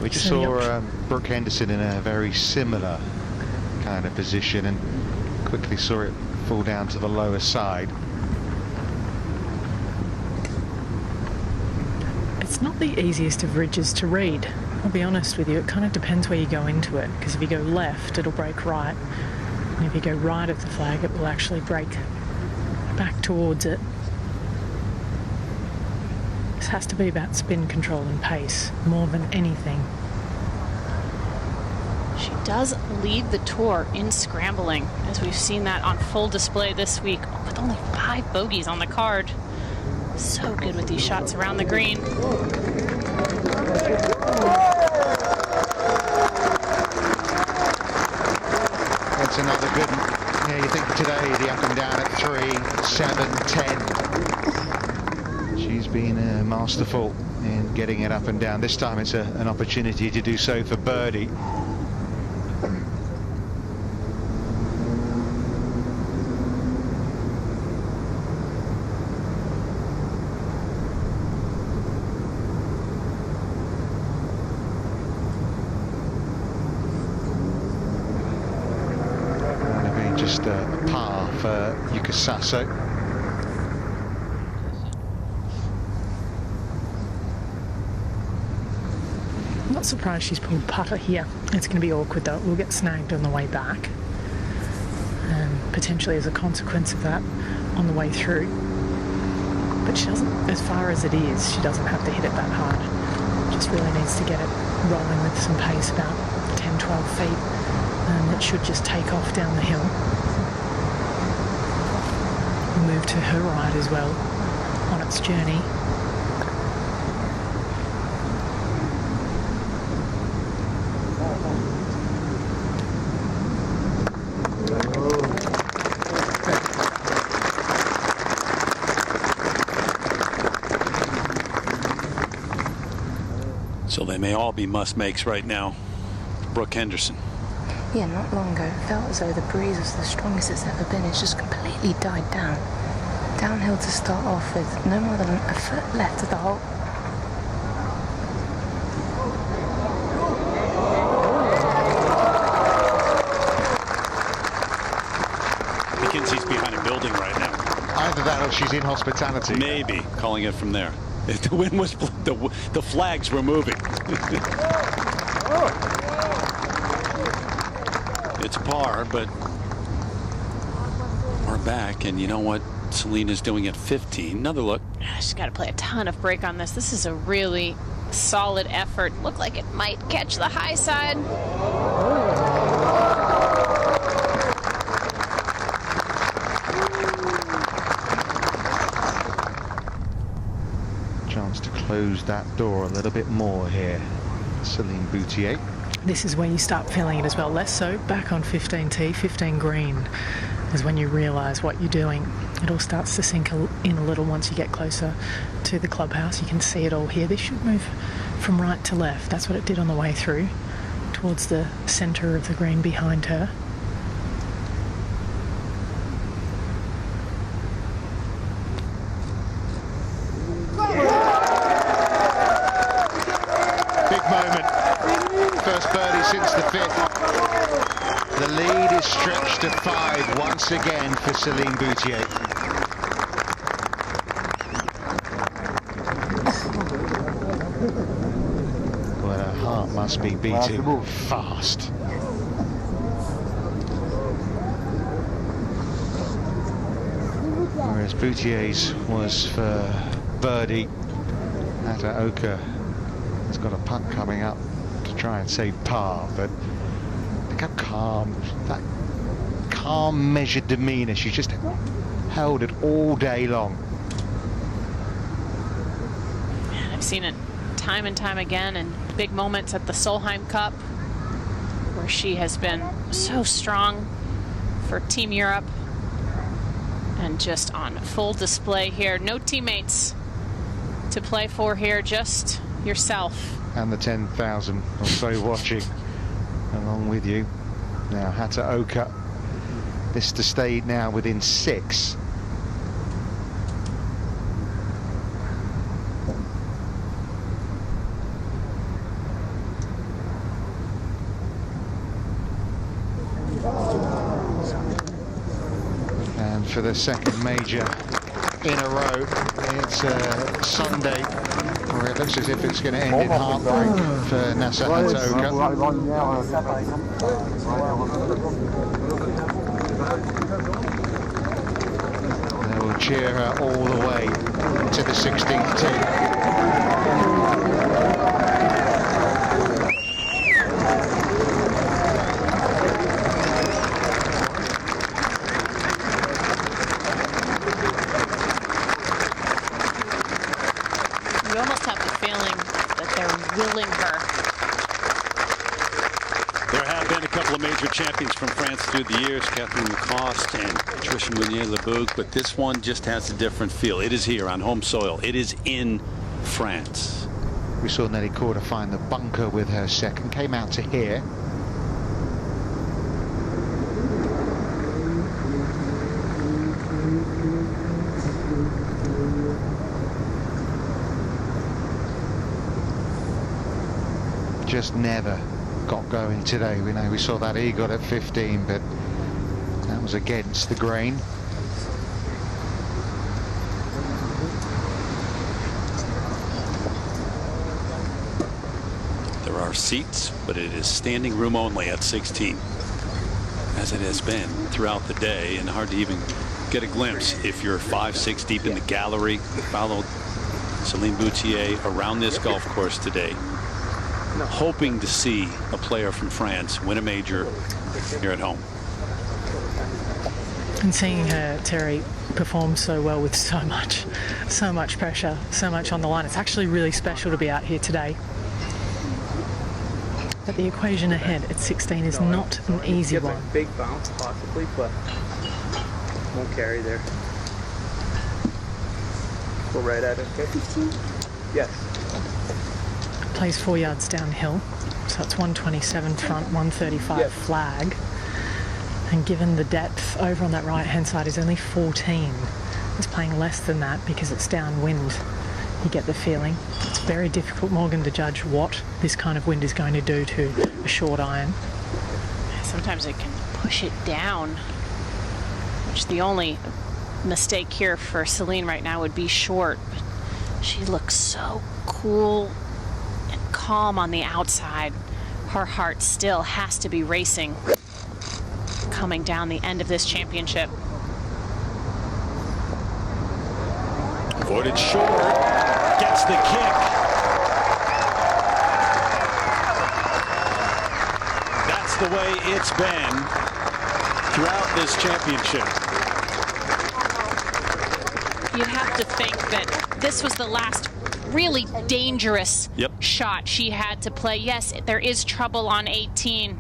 A: We just saw Brooke Henderson in a very similar kind of position and quickly saw it fall down to the lower side.
G: It's not the easiest of ridges to read, I'll be honest with you. It kind of depends where you go into it, because if you go left, it'll break right. And if you go right of the flag, it will actually break back towards it. This has to be about spin control and pace more than anything.
E: She does lead the tour in scrambling, as we've seen that on full display this week, with only 5 bogeys on the card. So good with these shots around the green.
A: That's another good one. Yeah, you think today the up and down at 3, 7, 10. She's been masterful in getting it up and down. This time it's an opportunity to do so for birdie. Just a par for Yukasaso.
G: I'm not surprised she's pulled putter here. It's going to be awkward though. We'll get snagged on the way back, and potentially as a consequence of that on the way through. But she doesn't, as far as it is, she doesn't have to hit it that hard. Just really needs to get it rolling with some pace, about 10, 12 feet. And it should just take off down the hill. Move to her right as well on its journey.
F: So they may all be must-makes right now. Brooke Henderson.
D: Yeah, not long ago, it felt as though the breeze was the strongest it's ever been. It's just completely died down. Downhill to start off with, no more than a foot left of the hole.
F: McKinsey's behind a building right now.
A: Either that or she's in hospitality.
F: Maybe calling it from there. If the wind was, the flags were moving. It's par, but we're back, and you know what Celine is doing at 15. Another look.
E: She's got to play a ton of break on this. This is a really solid effort. Looked like it might catch the high side.
A: Chance to close that door a little bit more here. Celine Boutier.
G: This is where you start feeling it as well. Less so back on 15T, 15 green is when you realise what you're doing. It all starts to sink in a little once you get closer to the clubhouse. You can see it all here. This should move from right to left. That's what it did on the way through, towards the centre of the green behind her.
A: Big moment. First birdie since the 5th. The lead is stretched to 5 once again for Celine Boutier. Well, her heart must be beating fast. Whereas Boutier's was for birdie. Ataoka has got a putt coming up to try and save par, but look how calm, that calm, measured demeanour. She's just held it all day long.
E: Man, I've seen it time and time again in big moments at the Solheim Cup, where she has been so strong for Team Europe, and just on full display here. No teammates to play for here, just yourself.
A: And the 10,000 or so watching along with you. Now Hataoka, this to stay now within 6. And for the second major in a row, it's Sunday, where it looks as if it's going to end in heartbreak for Nasa Hataoka. They will cheer her all the way to the 16th tee.
E: You almost have the feeling that they're willing her.
F: There have been a couple of major champions from France through the years, Catherine Lacoste and Tricia Meunier-Lebouc, but this one just has a different feel. It is here on home soil. It is in France.
A: We saw Nelly Corder find the bunker with her second, came out to here. Just never got going today. We know we saw that eagle at 15, but that was against the grain.
F: There are seats, but it is standing room only at 16, as it has been throughout the day, and hard to even get a glimpse if you're 5-6 deep in the gallery. Followed Celine Boutier around this golf course today, hoping to see a player from France win a major here at home.
G: And seeing her, Terry, perform so well with so much pressure, so much on the line. It's actually really special to be out here today. But the equation ahead at 16 is not an easy one.
J: A big bounce possibly, but won't carry there. Go right at it, okay? 15? Yes.
G: Plays 4 yards downhill, so it's 127 front, 135 flag. And given the depth over on that right-hand side is only 14, it's playing less than that because it's downwind. You get the feeling. It's very difficult, Morgan, to judge what this kind of wind is going to do to a short iron.
E: Sometimes it can push it down, which the only mistake here for Celine right now would be short. She looks so cool and calm on the outside. Her heart still has to be racing coming down the end of this championship.
F: Avoided short, gets the kick. That's the way it's been throughout this championship.
E: You'd have to think that this was the last really dangerous shot she had to play. Yes, there is trouble on 18,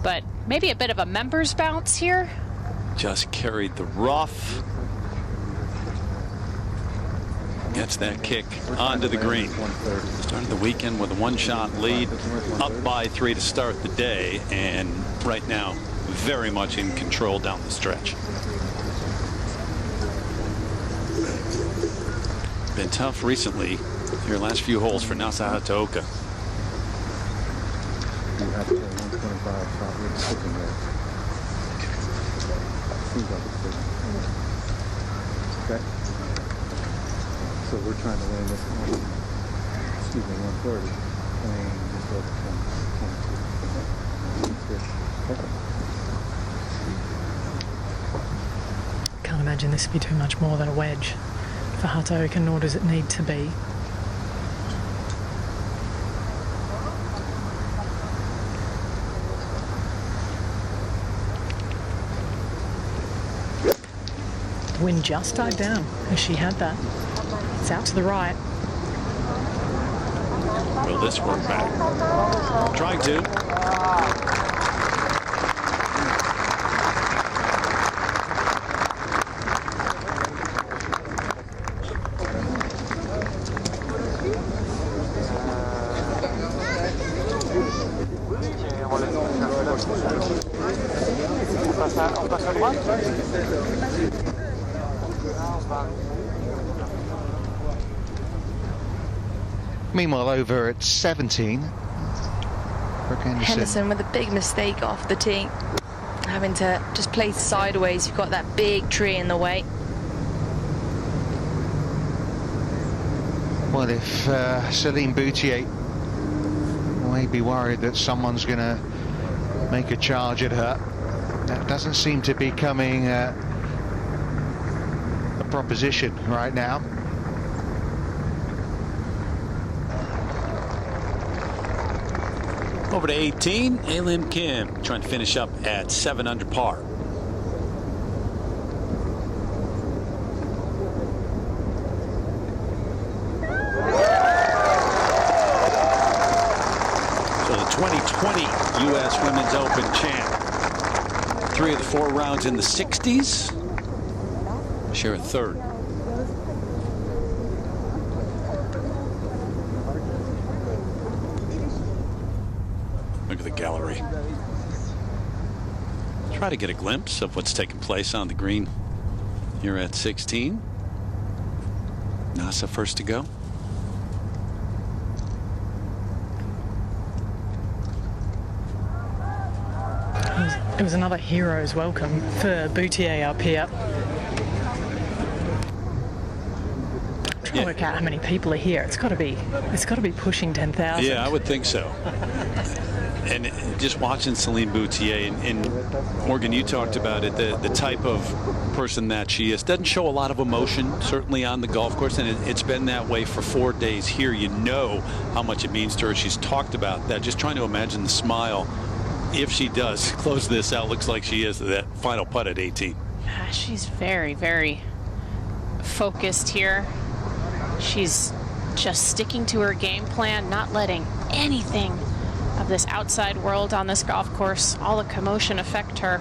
E: but maybe a bit of a members bounce here.
F: Just carried the rough. Gets that kick onto the green. Started the weekend with a one-shot lead, up by 3 to start the day, and right now very much in control down the stretch. Been tough recently. Your last few holes for Nasa Hataoka.
H: You have to 125 shot with sticking there. Seems like it's big. Okay. So we're trying to land this one. Excuse me, 130. Playing just over 22.
G: Can't imagine this would be too much more than a wedge for Hataoka, nor does it need to be. The wind just died down as she had that. It's out to the right.
F: Will this work back? Trying to.
A: Meanwhile, over at 17,
D: Henderson with a big mistake off the tee, having to just play sideways. You've got that big tree in the way.
A: Well, if Celine Boutier may be worried that someone's going to make a charge at her, that doesn't seem to be coming a proposition right now.
F: Over to 18, Alim Kim trying to finish up at 7 under par. 2020 U.S. Women's Open champ. 3 of the 4 rounds in the 60s. Share a third. Look at the gallery. Try to get a glimpse of what's taking place on the green here at 16. Nasa first to go.
G: It was another hero's welcome for Boutier up here. Trying to work out how many people are here. It's got to be pushing 10,000.
F: Yeah, I would think so. And just watching Celine Boutier, and Morgan, you talked about it, the type of person that she is. Doesn't show a lot of emotion, certainly on the golf course, and it's been that way for 4 days here. You know how much it means to her. She's talked about that. Just trying to imagine the smile if she does close this out. Looks like she is that final putt at 18.
E: She's very, very focused here. She's just sticking to her game plan, not letting anything of this outside world on this golf course, all the commotion, affect her.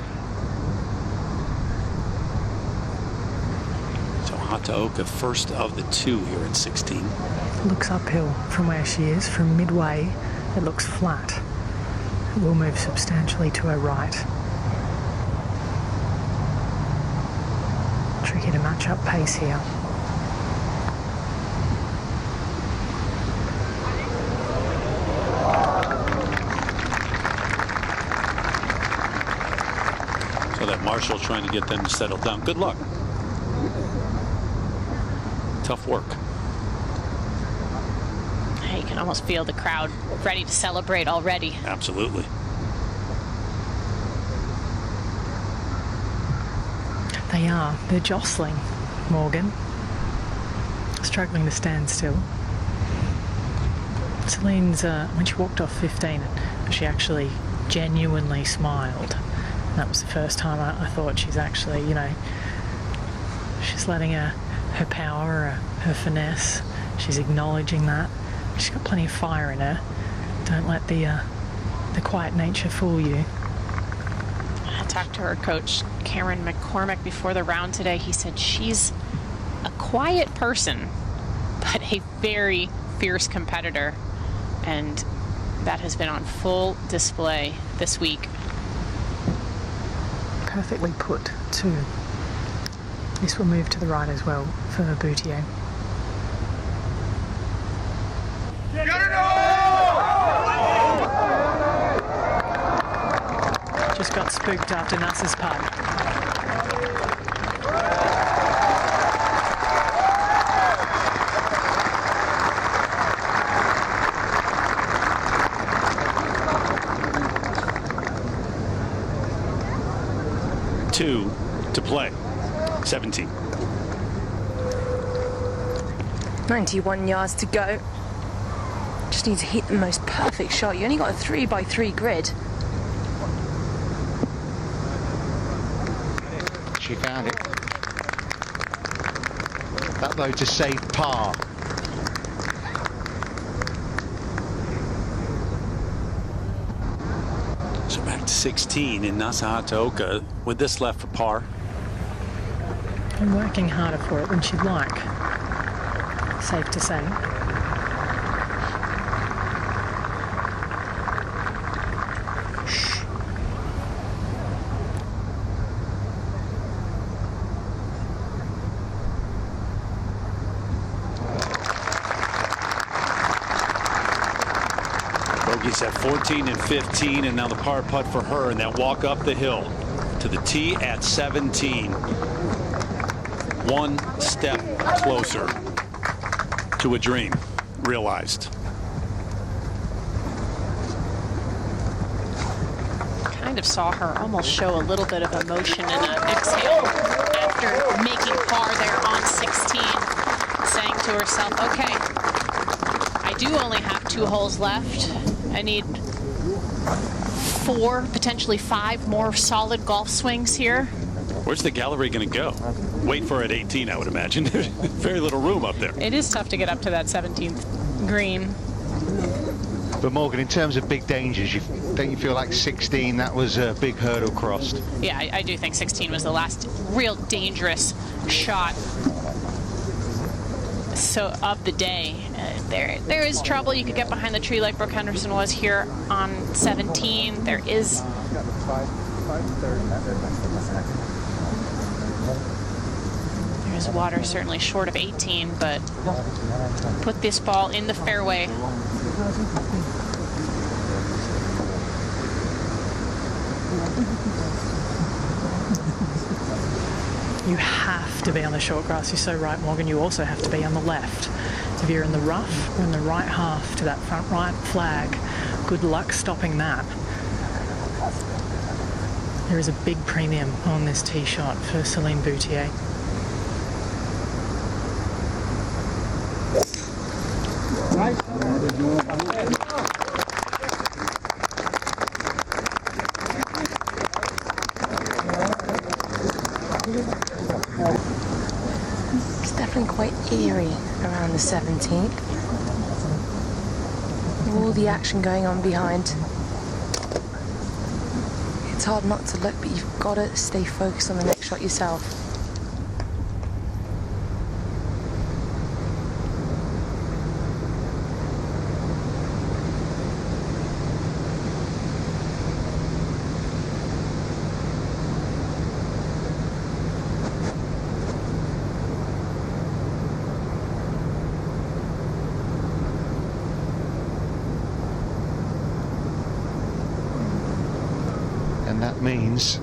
F: So Hataoka first of the 2 here at 16.
G: Looks uphill from where she is. From midway, it looks flat. It will move substantially to her right. Tricky to match up pace here.
F: So that Marshall trying to get them to settle down. Good luck. Tough work.
E: You can almost feel the crowd ready to celebrate already.
F: Absolutely.
G: They are. They're jostling, Morgan. Struggling to stand still. Celine's, when she walked off 15, she actually genuinely smiled. That was the first time I thought she's actually, you know, she's letting her power, her finesse, she's acknowledging that. She's got plenty of fire in her. Don't let the quiet nature fool you.
E: I talked to her coach, Cameron McCormick, before the round today. He said she's a quiet person, but a very fierce competitor. And that has been on full display this week.
G: Perfectly put, too. This will move to the right as well for Boutier. Just got spooked after Nasa's putt.
F: Two to play. 17.
D: 91 yards to go. Just need to hit the most perfect shot. You only got a 3x3 grid.
A: She found it. That though to save par.
F: So back to 16 in Nasa Hataoka with this left for par.
G: I'm working harder for it than she'd like. Safe to say.
F: Bogeys at 14 and 15, and now the par putt for her, and that walk up the hill to the tee at 17. One step closer to a dream realized.
E: Kind of saw her almost show a little bit of emotion in an exhale after making par there on 16, saying to herself, okay, I do only have 2 holes left. I need 4, potentially 5 more solid golf swings here.
F: Where's the gallery going to go? Wait for it at 18, I would imagine. Very little room up there.
E: It is tough to get up to that 17th green.
A: But Morgan, in terms of big dangers, don't you feel like 16, that was a big hurdle crossed?
E: Yeah, I do think 16 was the last real dangerous shot of the day. There is trouble. You could get behind the tree like Brooke Henderson was here on 17. There is water certainly short of 18, but put this ball in the fairway.
G: You have to be on the short grass. You're so right, Morgan. You also have to be on the left. If you're in the rough or in the right half to that front right flag, good luck stopping that. There is a big premium on this tee shot for Celine Boutier.
D: It's definitely quite eerie around the 17th. All the action going on behind. It's hard not to look, but you've got to stay focused on the next shot yourself.
A: And that means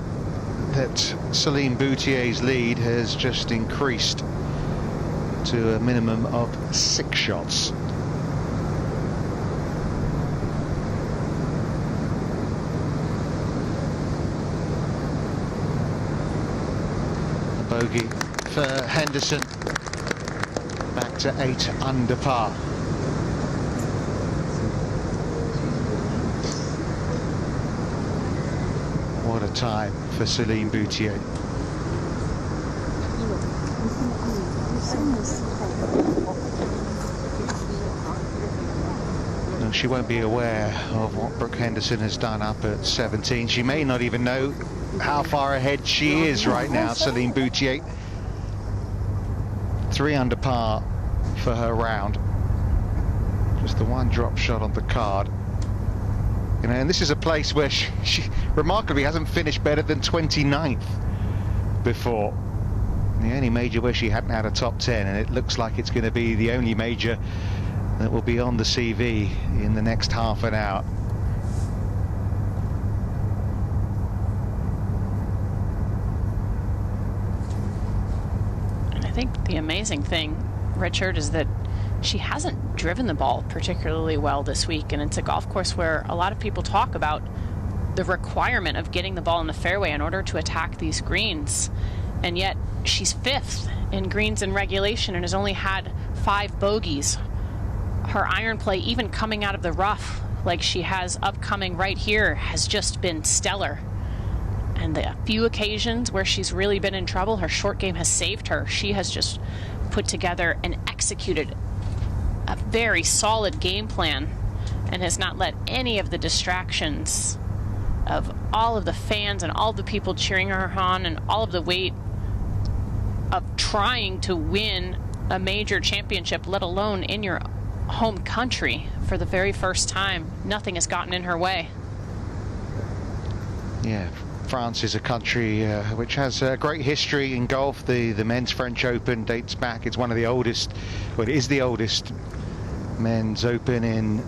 A: that Celine Boutier's lead has just increased to a minimum of 6 shots. A bogey for Henderson, back to 8 under par. What a time for Celine Boutier. No, she won't be aware of what Brooke Henderson has done up at 17. She may not even know how far ahead she is right now, Celine Boutier. 3 under par for her round. Just the one drop shot on the card. You know, and this is a place where she remarkably hasn't finished better than 29th before. The only major where she hadn't had a top 10, and it looks like it's going to be the only major that will be on the CV in the next half an hour.
E: And I think the amazing thing, Richard, is that she hasn't driven the ball particularly well this week, and it's a golf course where a lot of people talk about the requirement of getting the ball in the fairway in order to attack these greens, and yet she's 5th in greens in regulation and has only had 5 bogeys. Her iron play, even coming out of the rough like she has upcoming right here, has just been stellar. And the few occasions where she's really been in trouble, her short game has saved her. She has just put together and executed a very solid game plan and has not let any of the distractions of all of the fans and all the people cheering her on and all of the weight of trying to win a major championship, let alone in your home country for the very first time. Nothing has gotten in her way.
A: Yeah, France is a country which has a great history in golf. The men's French Open dates back. It's one of the oldest, well, it is the oldest men's Open in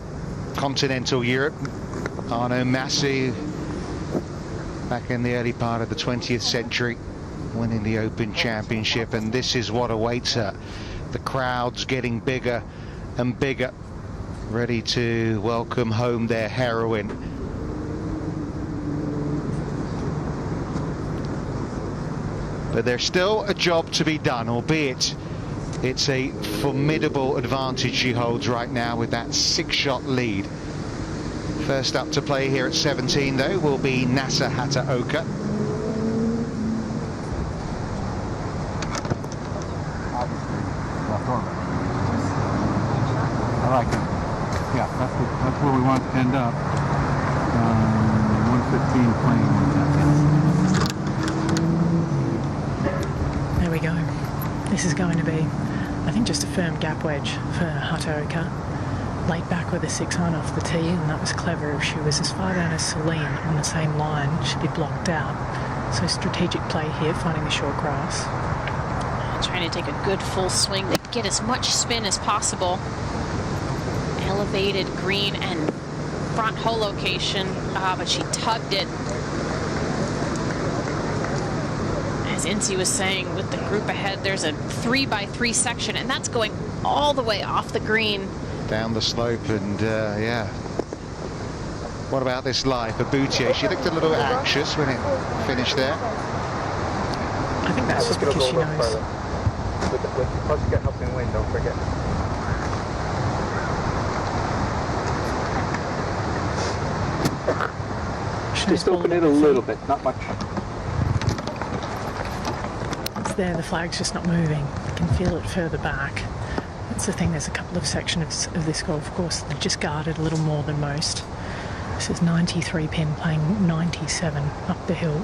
A: continental Europe. Arnaud Massy, back in the early part of the 20th century, winning the Open Championship, and this is what awaits her. The crowd's getting bigger and bigger, ready to welcome home their heroine. But there's still a job to be done, albeit it's a formidable advantage she holds right now with that 6-shot lead. First up to play here at 17, though, will be Nasa Hataoka.
H: I like it. Yeah, that's where we want to end up. 115 playing.
G: There we go. This is going to be, I think, just a firm gap wedge for Hataoka. Laid back with a 6-iron off the tee, and that was clever. If she was as far down as Celine on the same line, she'd be blocked out. So strategic play here, finding the short grass.
E: Trying to take a good full swing to get as much spin as possible. Elevated green and front hole location, but she tugged it. As Incy was saying, with the group ahead, there's a 3x3 section, and that's going all the way off the green.
A: Down the slope, and yeah. What about this lie for Boutier? She looked a little anxious when it finished there.
G: I think that's just because she knows.
J: Plus you get helping wind, don't forget. Just open it a little bit, not much.
G: It's there, the flag's just not moving. You can feel it further back. That's the thing, there's a couple of sections of this golf course that are just guarded a little more than most. This is 93 pin playing 97 up the hill.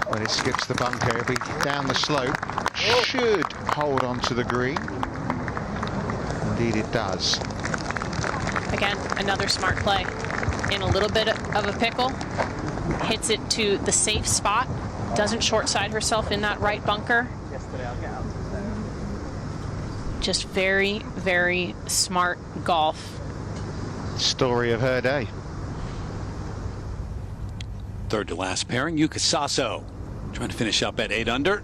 A: When it skips the bunker, it'll be down the slope. Should hold on to the green. Indeed it does.
E: Again, another smart play. In a little bit of a pickle. Hits it to the safe spot. Doesn't short side herself in that right bunker. Just very, very smart golf.
A: Story of her day.
F: Third to last pairing, Yuka Sasso trying to finish up at 8 under.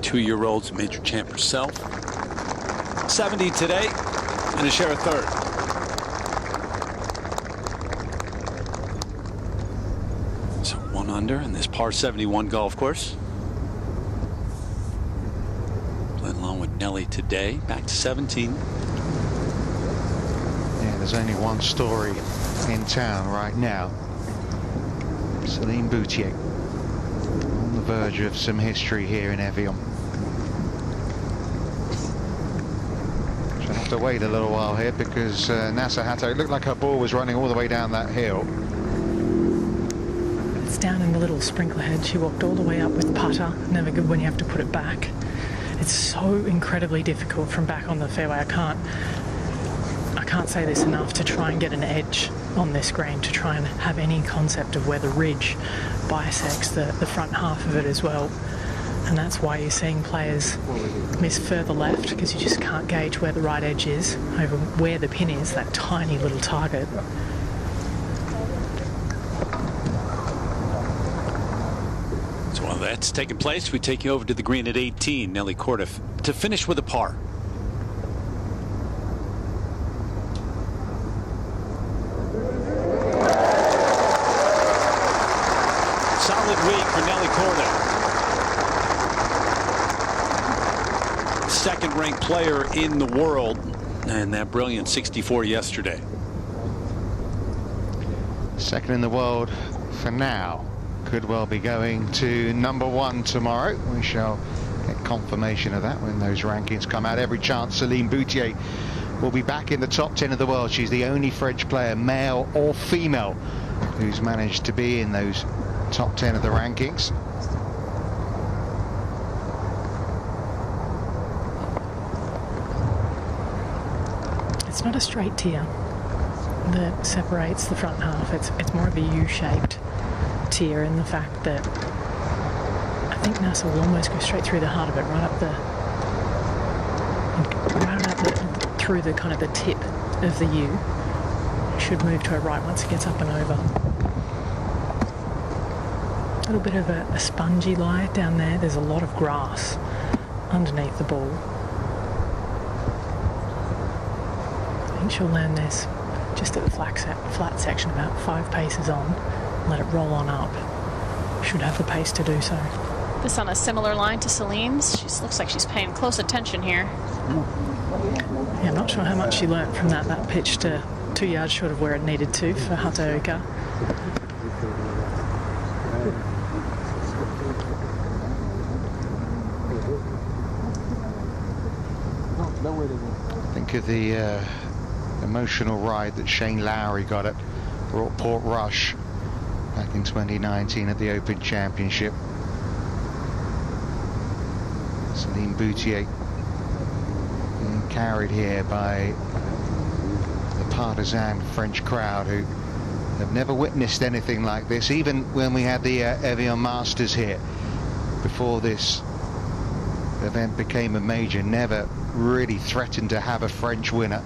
F: Two-year-old's major champ herself. 70 today, and a share of third. So 1 under in this par 71 golf course. Playing along with Nelly today, back to 17.
A: Yeah, there's only one story in town right now. Celine Boutier on the verge of some history here in Evian. She'll have to wait a little while here because Nasa Hato, it looked like her ball was running all the way down that hill.
G: It's down in the little sprinkler head. She walked all the way up with putter. Never good when you have to put it back. It's so incredibly difficult from back on the fairway. I can't say this enough, to try and get an edge on this green, to try and have any concept of where the ridge bisects the front half of it as well. And that's why you're seeing players miss further left, because you just can't gauge where the right edge is over where the pin is, that tiny little target.
F: So while that's taking place, we take you over to the green at 18. Nelly Cordiff to finish with a par. Solid week for Nelly Cordiff. Second-ranked player in the world, and that brilliant 64 yesterday.
A: Second in the world for now. Could well be going to #1 tomorrow. We shall get confirmation of that when those rankings come out. Every chance Celine Boutier will be back in the top 10 of the world. She's the only French player, male or female, who's managed to be in those top 10 of the rankings.
G: It's not a straight tier that separates the front half. It's more of a U-shaped tier, in the fact that I think NASA will almost go straight through the heart of it, through the kind of the tip of the U. It should move to her right once it gets up and over. A little bit of a spongy lie down there. There's a lot of grass underneath the ball. I think she'll land this just at the flat section, about 5 paces on. Let it roll on up. Should have the pace to do so.
E: This on a similar line to Celine's. She looks like she's paying close attention here.
G: Yeah, not sure how much she learnt from that. That pitch to 2 yards short of where it needed to for Hataoka.
A: Think of the emotional ride that Shane Lowry got at Port Rush back in 2019 at the Open Championship. Celine Boutier being carried here by the Partisan French crowd, who have never witnessed anything like this. Even when we had the Evian Masters here before this event became a major, never really threatened to have a French winner.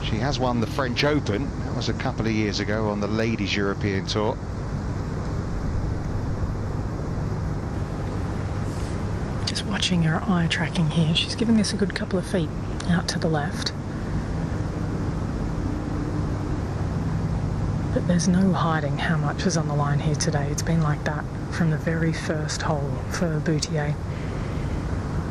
A: She has won the French Open. That was a couple of years ago on the Ladies European Tour.
G: Just watching her eye tracking here. She's giving this a good couple of feet out to the left. But there's no hiding how much is on the line here today. It's been like that from the very first hole for Boutier.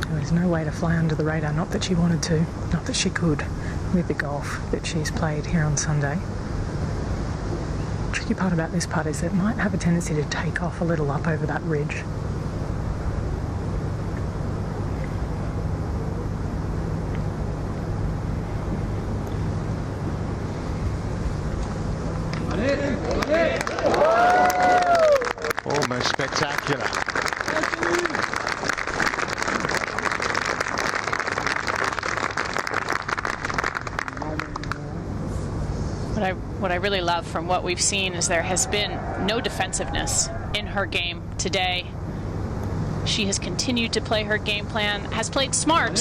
G: There's no way to fly under the radar, not that she wanted to, not that she could, with the golf that she's played here on Sunday. The tricky part about this putt is that it might have a tendency to take off a little up over that ridge.
A: Almost spectacular.
E: What I really love from what we've seen is there has been no defensiveness in her game today. She has continued to play her game plan, has played smart,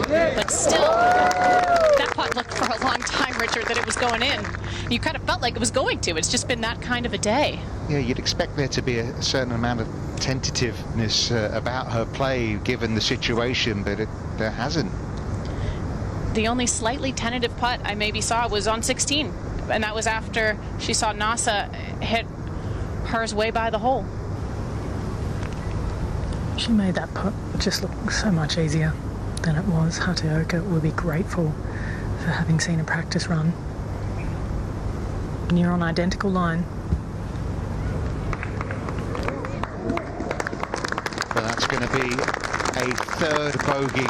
E: but still, that putt looked for a long time, Richard, that it was going in. You kind of felt like it was going to. It's just been that kind of a day.
A: Yeah, you'd expect there to be a certain amount of tentativeness about her play given the situation, but there hasn't.
E: The only slightly tentative putt I maybe saw was on 16, and that was after she saw Nasa hit hers way by the hole.
G: She made that putt just look so much easier than it was. Hataoka will be grateful for having seen a practice run. And you're on identical line.
A: But that's going to be a third bogey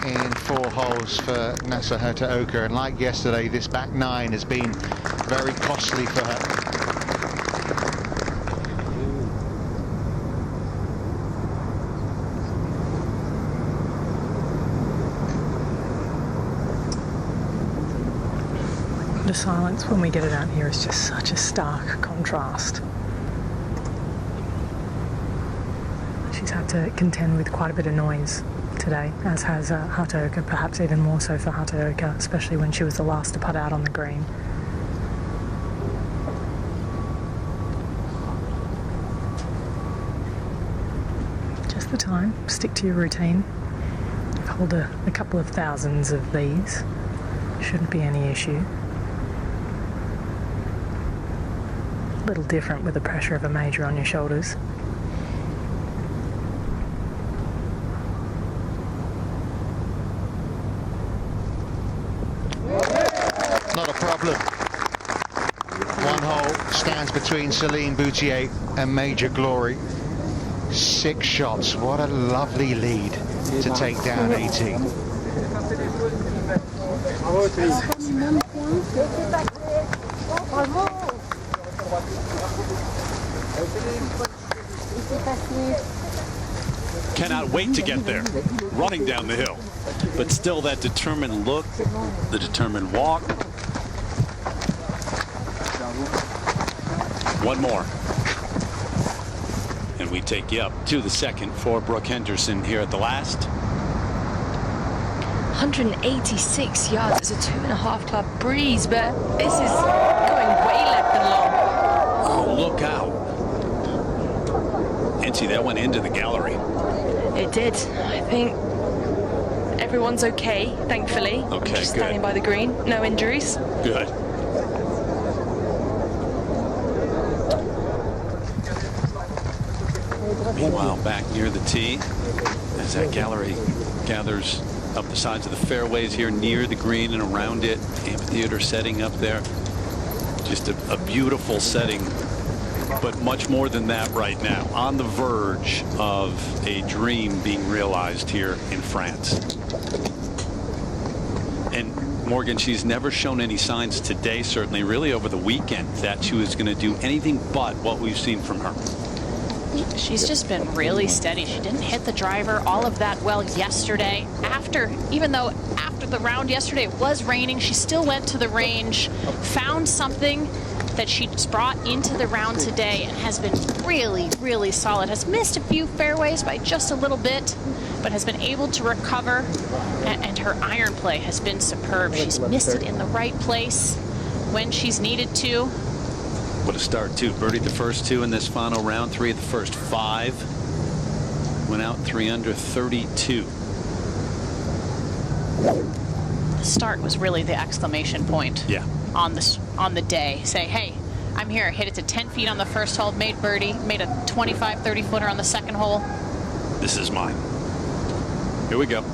A: in 4 holes for Nasa Hataoka, and like yesterday, this back 9 has been very costly for her.
G: The silence when we get it out here is just such a stark contrast. She's had to contend with quite a bit of noise today, as has Hataoka, perhaps even more so for Hataoka, especially when she was the last to putt out on the green. Just the time, stick to your routine. Hold a couple of thousands of these, shouldn't be any issue. A little different with the pressure of a major on your shoulders.
A: Not a problem. 1 hole stands between Celine Boutier and major glory. 6 shots. What a lovely lead to take down 18.
F: Cannot wait to get there, running down the hill. But still that determined look, the determined walk. One more. And we take you up to the second for Brooke Henderson here at the last.
D: 186 yards. It's a 2.5 club breeze, but this is going way left and long.
F: Oh, look out. And see, that went into the gallery.
D: It did. I think everyone's okay, thankfully.
F: Okay,
D: just
F: good.
D: standing by the green. No injuries.
F: Good. Meanwhile, back near the tee, as that gallery gathers up the sides of the fairways here near the green and around it, amphitheater setting up there. Just a beautiful setting, but much more than that right now. On the verge of a dream being realized here in France. And Morgan, she's never shown any signs today, certainly really over the weekend, that she was going to do anything but what we've seen from her.
E: She's just been really steady. She didn't hit the driver all of that well yesterday. Even though after the round yesterday it was raining, she still went to the range, found something that she brought into the round today, and has been really, really solid. Has missed a few fairways by just a little bit, but has been able to recover, and her iron play has been superb. She's missed it in the right place when she's needed to.
F: What a start, too. Birdied the first 2 in this final round, 3 of the first 5. Went out 3 under 32.
E: The start was really the exclamation point.
F: Yeah.
E: On the day. Say, hey, I'm here. Hit it to 10 feet on the first hole, made birdie, made a 25, 30 footer on the second hole.
F: This is mine. Here we go.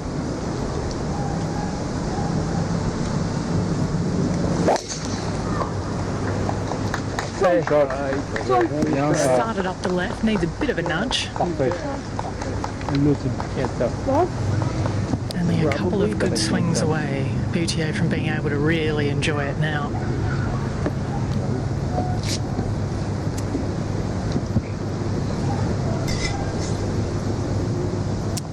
G: Started up the left, needs a bit of a nudge. Only a couple of good swings away, Boutier, from being able to really enjoy it now.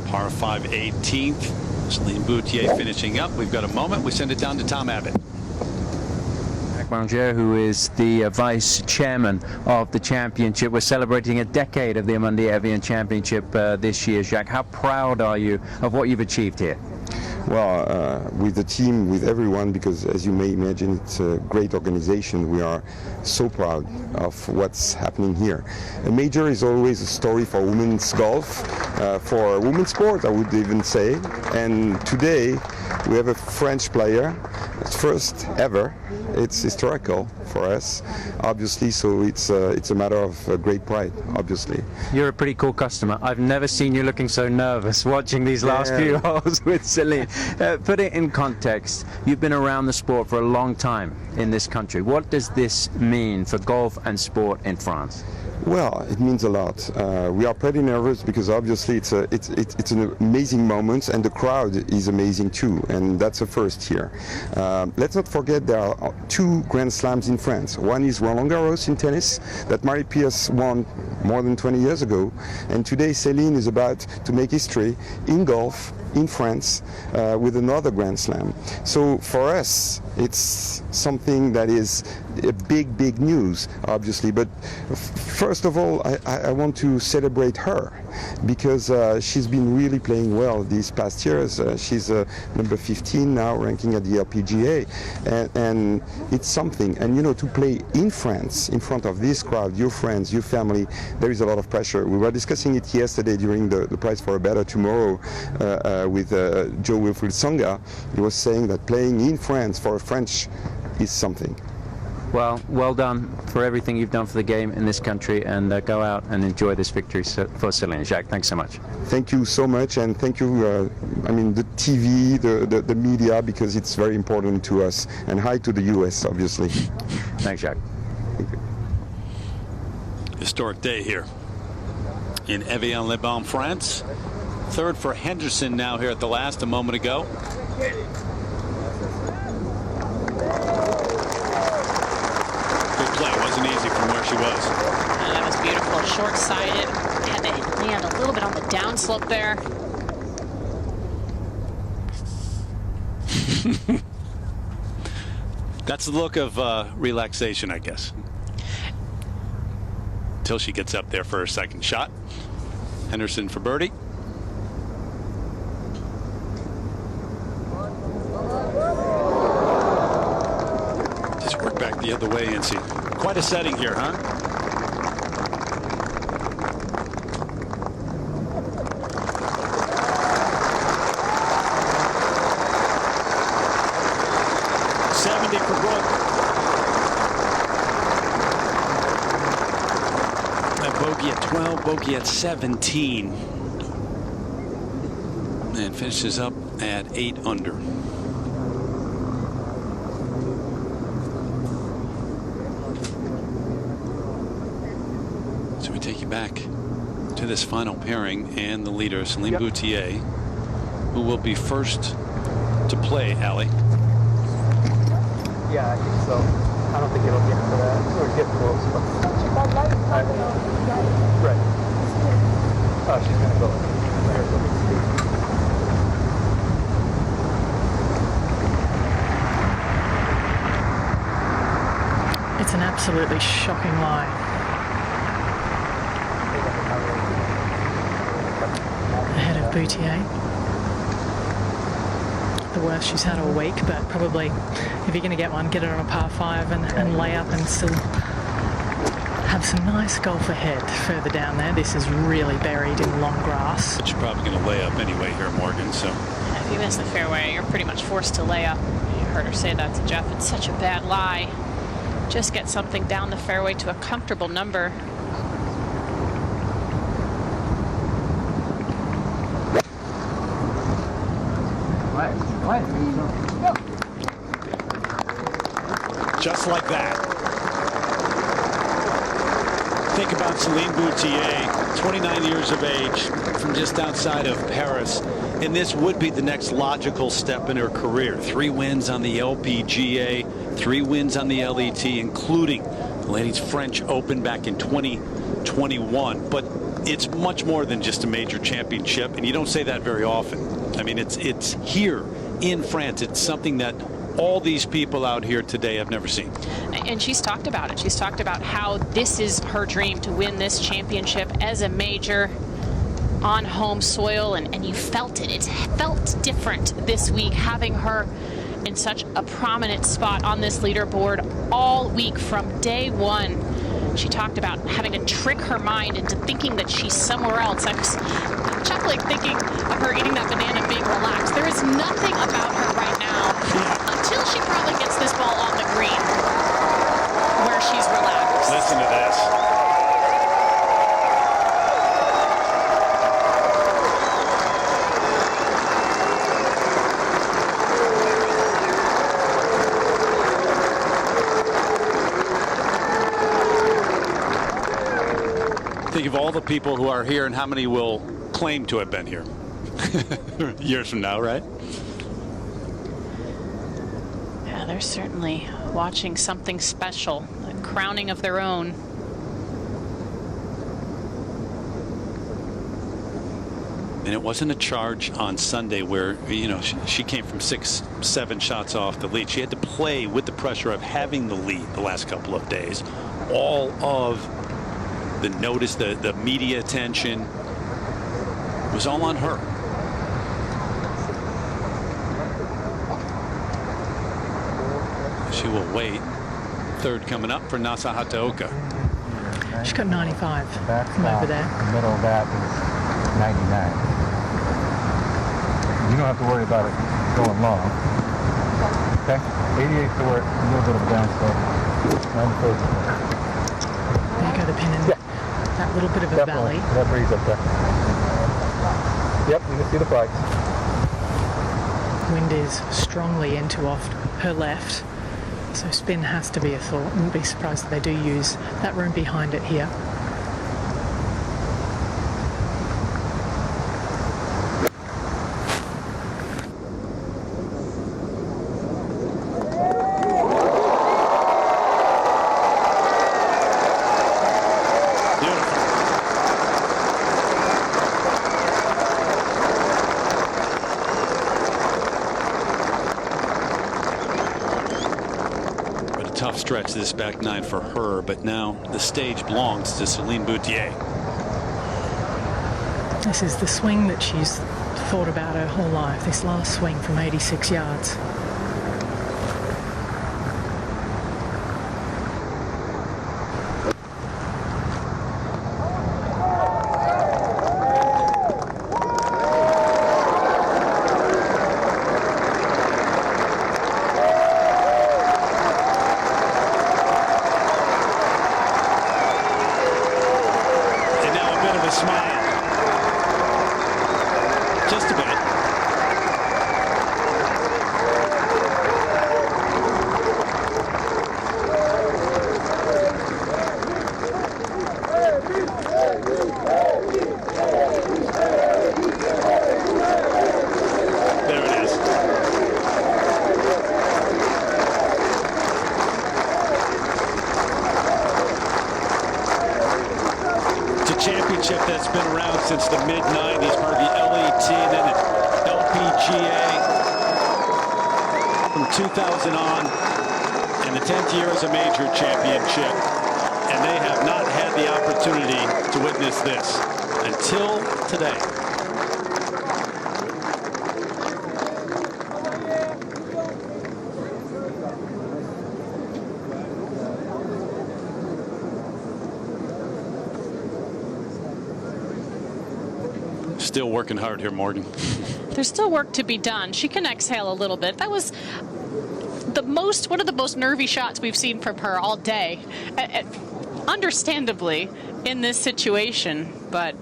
F: Par 5 18th. Celine Boutier finishing up. We've got a moment. We send it down to Tom Abbott.
B: Who is the vice chairman of the championship. We're celebrating a decade of the Amundi Evian Championship this year. Jacques, how proud are you of what you've achieved here?
K: Well, with the team, with everyone, because as you may imagine, it's a great organization. We are so proud of what's happening here. A major is always a story for women's golf, for women's sport, I would even say. And today we have a French player, first ever. It's historical for us, obviously, so it's a matter of great pride, obviously.
B: You're a pretty cool customer. I've never seen you looking so nervous watching these last few holes with Celine. Put it in context. You've been around the sport for a long time in this country. What does this mean for golf and sport in France?
K: Well, it means a lot. We are pretty nervous because obviously it's an amazing moment, and the crowd is amazing too, and that's a first here. Let's not forget there are 2 Grand Slams in France. One is Roland Garros in tennis that Mary Pierce won more than 20 years ago, and today Celine is about to make history in golf in France with another Grand Slam. So for us, it's something that is a big news, obviously. But first of all, I want to celebrate her because she's been really playing well these past years. She's number 15 now, ranking at the LPGA, and it's something. And you know, to play in France, in front of this crowd, your friends, your family, there is a lot of pressure. We were discussing it yesterday during the Prize for a Better Tomorrow with Joe Wilfried Songa. He was saying that playing in France for a French is something.
B: Well done for everything you've done for the game in this country, and go out and enjoy this victory for Celine. Jacques, thanks so much.
K: Thank you so much, and thank you, I mean, the TV, the media, because it's very important to us, and hi to the US, obviously.
B: Thanks, Jacques.
K: Thank you.
F: Historic day here in Evian-les-Bains, France. Third for Henderson now here at the last a moment ago. Good play. Wasn't easy from where she was.
E: That was beautiful. Short-sided. Had to land a little bit on the downslope there.
F: That's the look of relaxation, I guess. Until she gets up there for her second shot. Henderson for birdie. Just work back the other way and see. Quite a setting here, huh? Bogey at 12, bogey at 17. And finishes up at 8 under. So we take you back to this final pairing and the leader, Celine Boutier, who will be first to play, Allie.
J: Yeah, I think so. I don't think it'll get to that. Or get close. Right. Oh, she's going to go.
G: It's an absolutely shocking lie. Ahead of Boutier. The worst she's had all week, but probably if you're going to get one, get it on a par 5 and lay up and still have some nice golf ahead further down there. This is really buried in long grass.
F: But you're probably going to lay up anyway here, Morgan. So
E: If you miss the fairway, you're pretty much forced to lay up. You heard her say that to Jeff. It's such a bad lie. Just get something down the fairway to a comfortable number.
F: just like that. Think about Celine Boutier, 29 years of age, from just outside of Paris. And this would be the next logical step in her career. 3 wins on the LPGA, 3 wins on the LET, including the Ladies French Open back in 2021. But it's much more than just a major championship, and you don't say that very often. I mean, it's here in France. It's something that all these people out here today have never seen.
E: And she's talked about it. She's talked about how this is her dream, to win this championship as a major on home soil, and you felt it. It felt different this week, having her in such a prominent spot on this leaderboard all week from day one. She talked about having to trick her mind into thinking that she's somewhere else. I was chuckling thinking of her eating that banana and being relaxed. There is nothing about her right now, until she probably gets this ball on the green, where she's relaxed.
F: Listen to this. Think of all the people who are here and how many will claim to have been here years from now, right?
E: Yeah, they're certainly watching something special, a crowning of their own.
F: And it wasn't a charge on Sunday where, you know, she came from 6, 7 shots off the lead. She had to play with the pressure of having the lead the last couple of days. All of the notice, the media attention was all on her. She will wait. Third coming up for Nasa Hataoka.
G: She's got 95 from over there.
H: The middle of that is 99. You don't have to worry about it going long. Okay? 88 to work, a little bit of a downslope. 94.
G: There you go, the pin in that little bit of a valley.
H: That breeze up there. Yep, you can see the flags.
G: Wind is strongly into off her left, so spin has to be a thought. Wouldn't be surprised if they do use that room behind it here.
F: Stretch this back 9 for her, but now the stage belongs to Celine Boutier.
G: This is the swing that she's thought about her whole life, this last swing from 86 yards.
F: a smile. Just a bit. There it is. It's a championship that's been around since the mid-90s, part of the LET and then the LPGA from 2000 on, and the 10th year is a major championship, and they have not had the opportunity to witness this until today. Still working hard here, Morgan.
E: There's still work to be done. She can exhale a little bit. That was one of the most nervy shots we've seen from her all day. Understandably, in this situation, but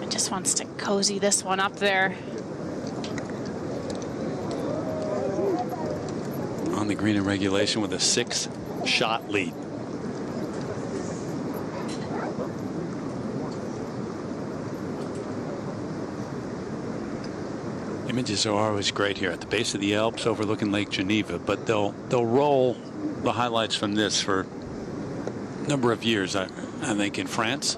E: it just wants to cozy this one up there.
F: On the green in regulation with a 6-shot lead. Images are always great here at the base of the Alps overlooking Lake Geneva, but they'll roll the highlights from this for a number of years, I think, in France.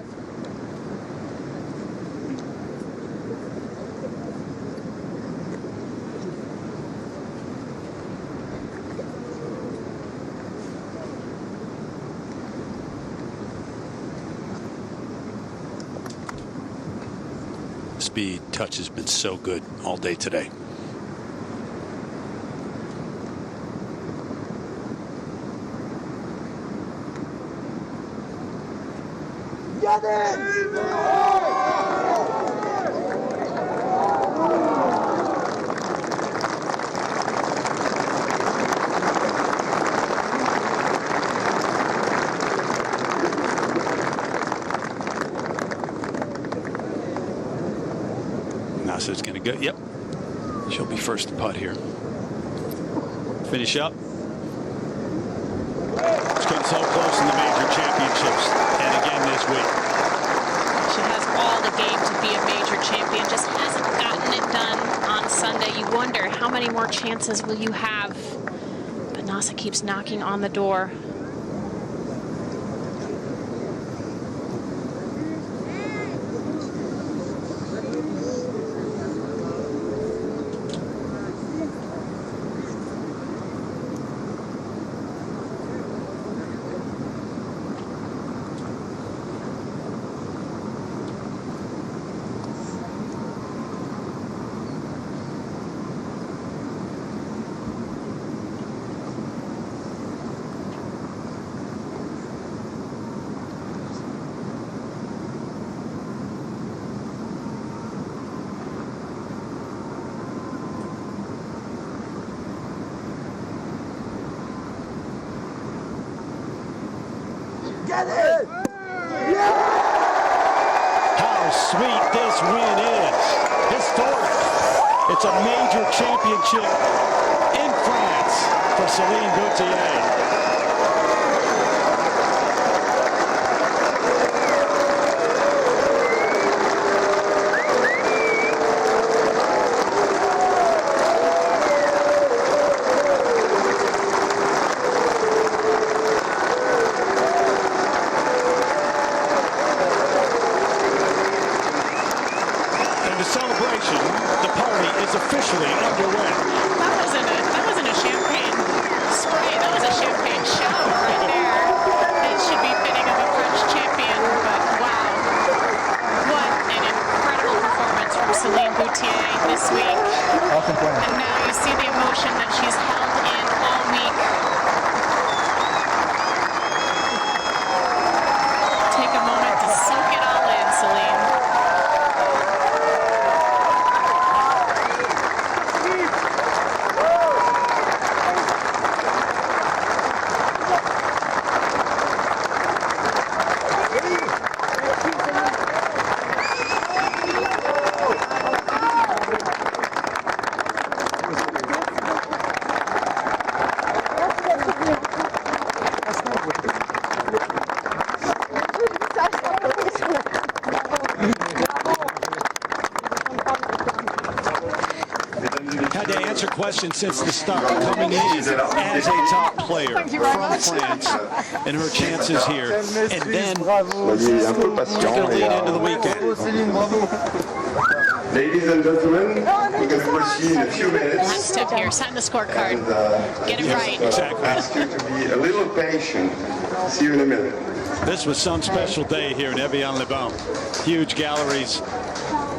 F: Speed, touch has been so good all day today.
L: Get it!
F: So it's going to go. Yep. She'll be first to putt here. Finish up. It's been so close in the major championships. And again this week.
E: She has all the game to be a major champion. Just hasn't gotten it done on Sunday. You wonder how many more chances will you have? But Nasa keeps knocking on the door.
L: Get it! Yeah!
F: How sweet this win is. Historic. It's a major championship in France for Celine Boutier. Officially underway.
E: That wasn't a champagne spray. That was a champagne shower right there. It should be fitting of a French champion, but wow. What an incredible performance from Celine Boutier this week.
L: Awesome play.
E: And now you see the emotion that she's held in all week. Take a moment to soak it all in, Celine.
F: answer questions since the start, coming in as a top player from France, and her chances here, and then to lead into the weekend.
K: Ladies and gentlemen, we're going to proceed in a few minutes.
E: Last step here, sign the scorecard. Get it right.
F: Exactly.
K: Ask you to be a little patient. See you in a minute.
F: This was some special day here in Evian-les-Bains. Huge galleries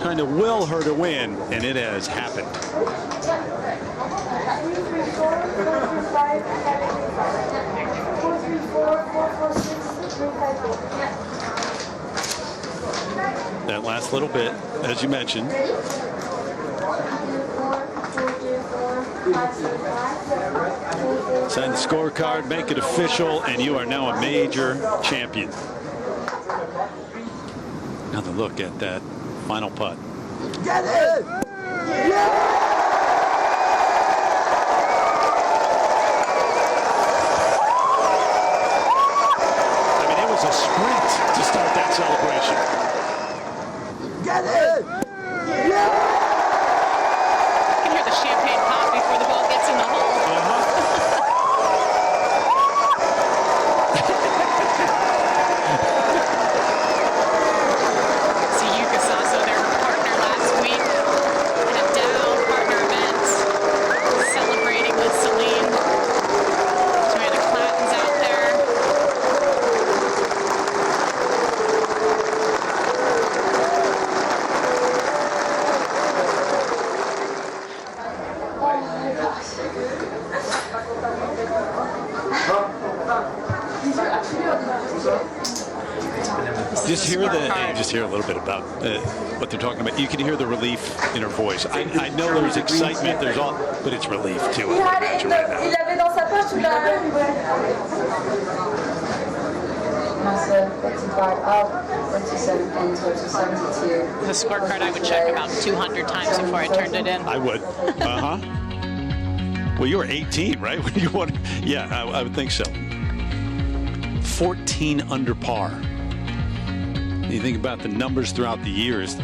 F: trying to will her to win, and it has happened. That last little bit, as you mentioned. Sign the scorecard, make it official, and you are now a major champion. Another look at that final putt.
L: Get it! Yeah!
F: I mean, it was a sprint to start that celebration.
L: Get it! Yeah!
E: You can hear the champagne pop before the ball gets in the hole. See Yuka Sasso, their partner last week at Dow Partner Events, celebrating with Celine. Joanna Clatton's out there.
F: Just hear a little bit about what they're talking about. You can hear the relief in her voice. I know there's excitement, there's all, but it's relief too. I would imagine right now.
E: The scorecard I would check about 200 times before I turned it in.
F: I would. Well, you were 18, right? When you won? Yeah, I would think so. 14 under par. You think about the numbers throughout the years.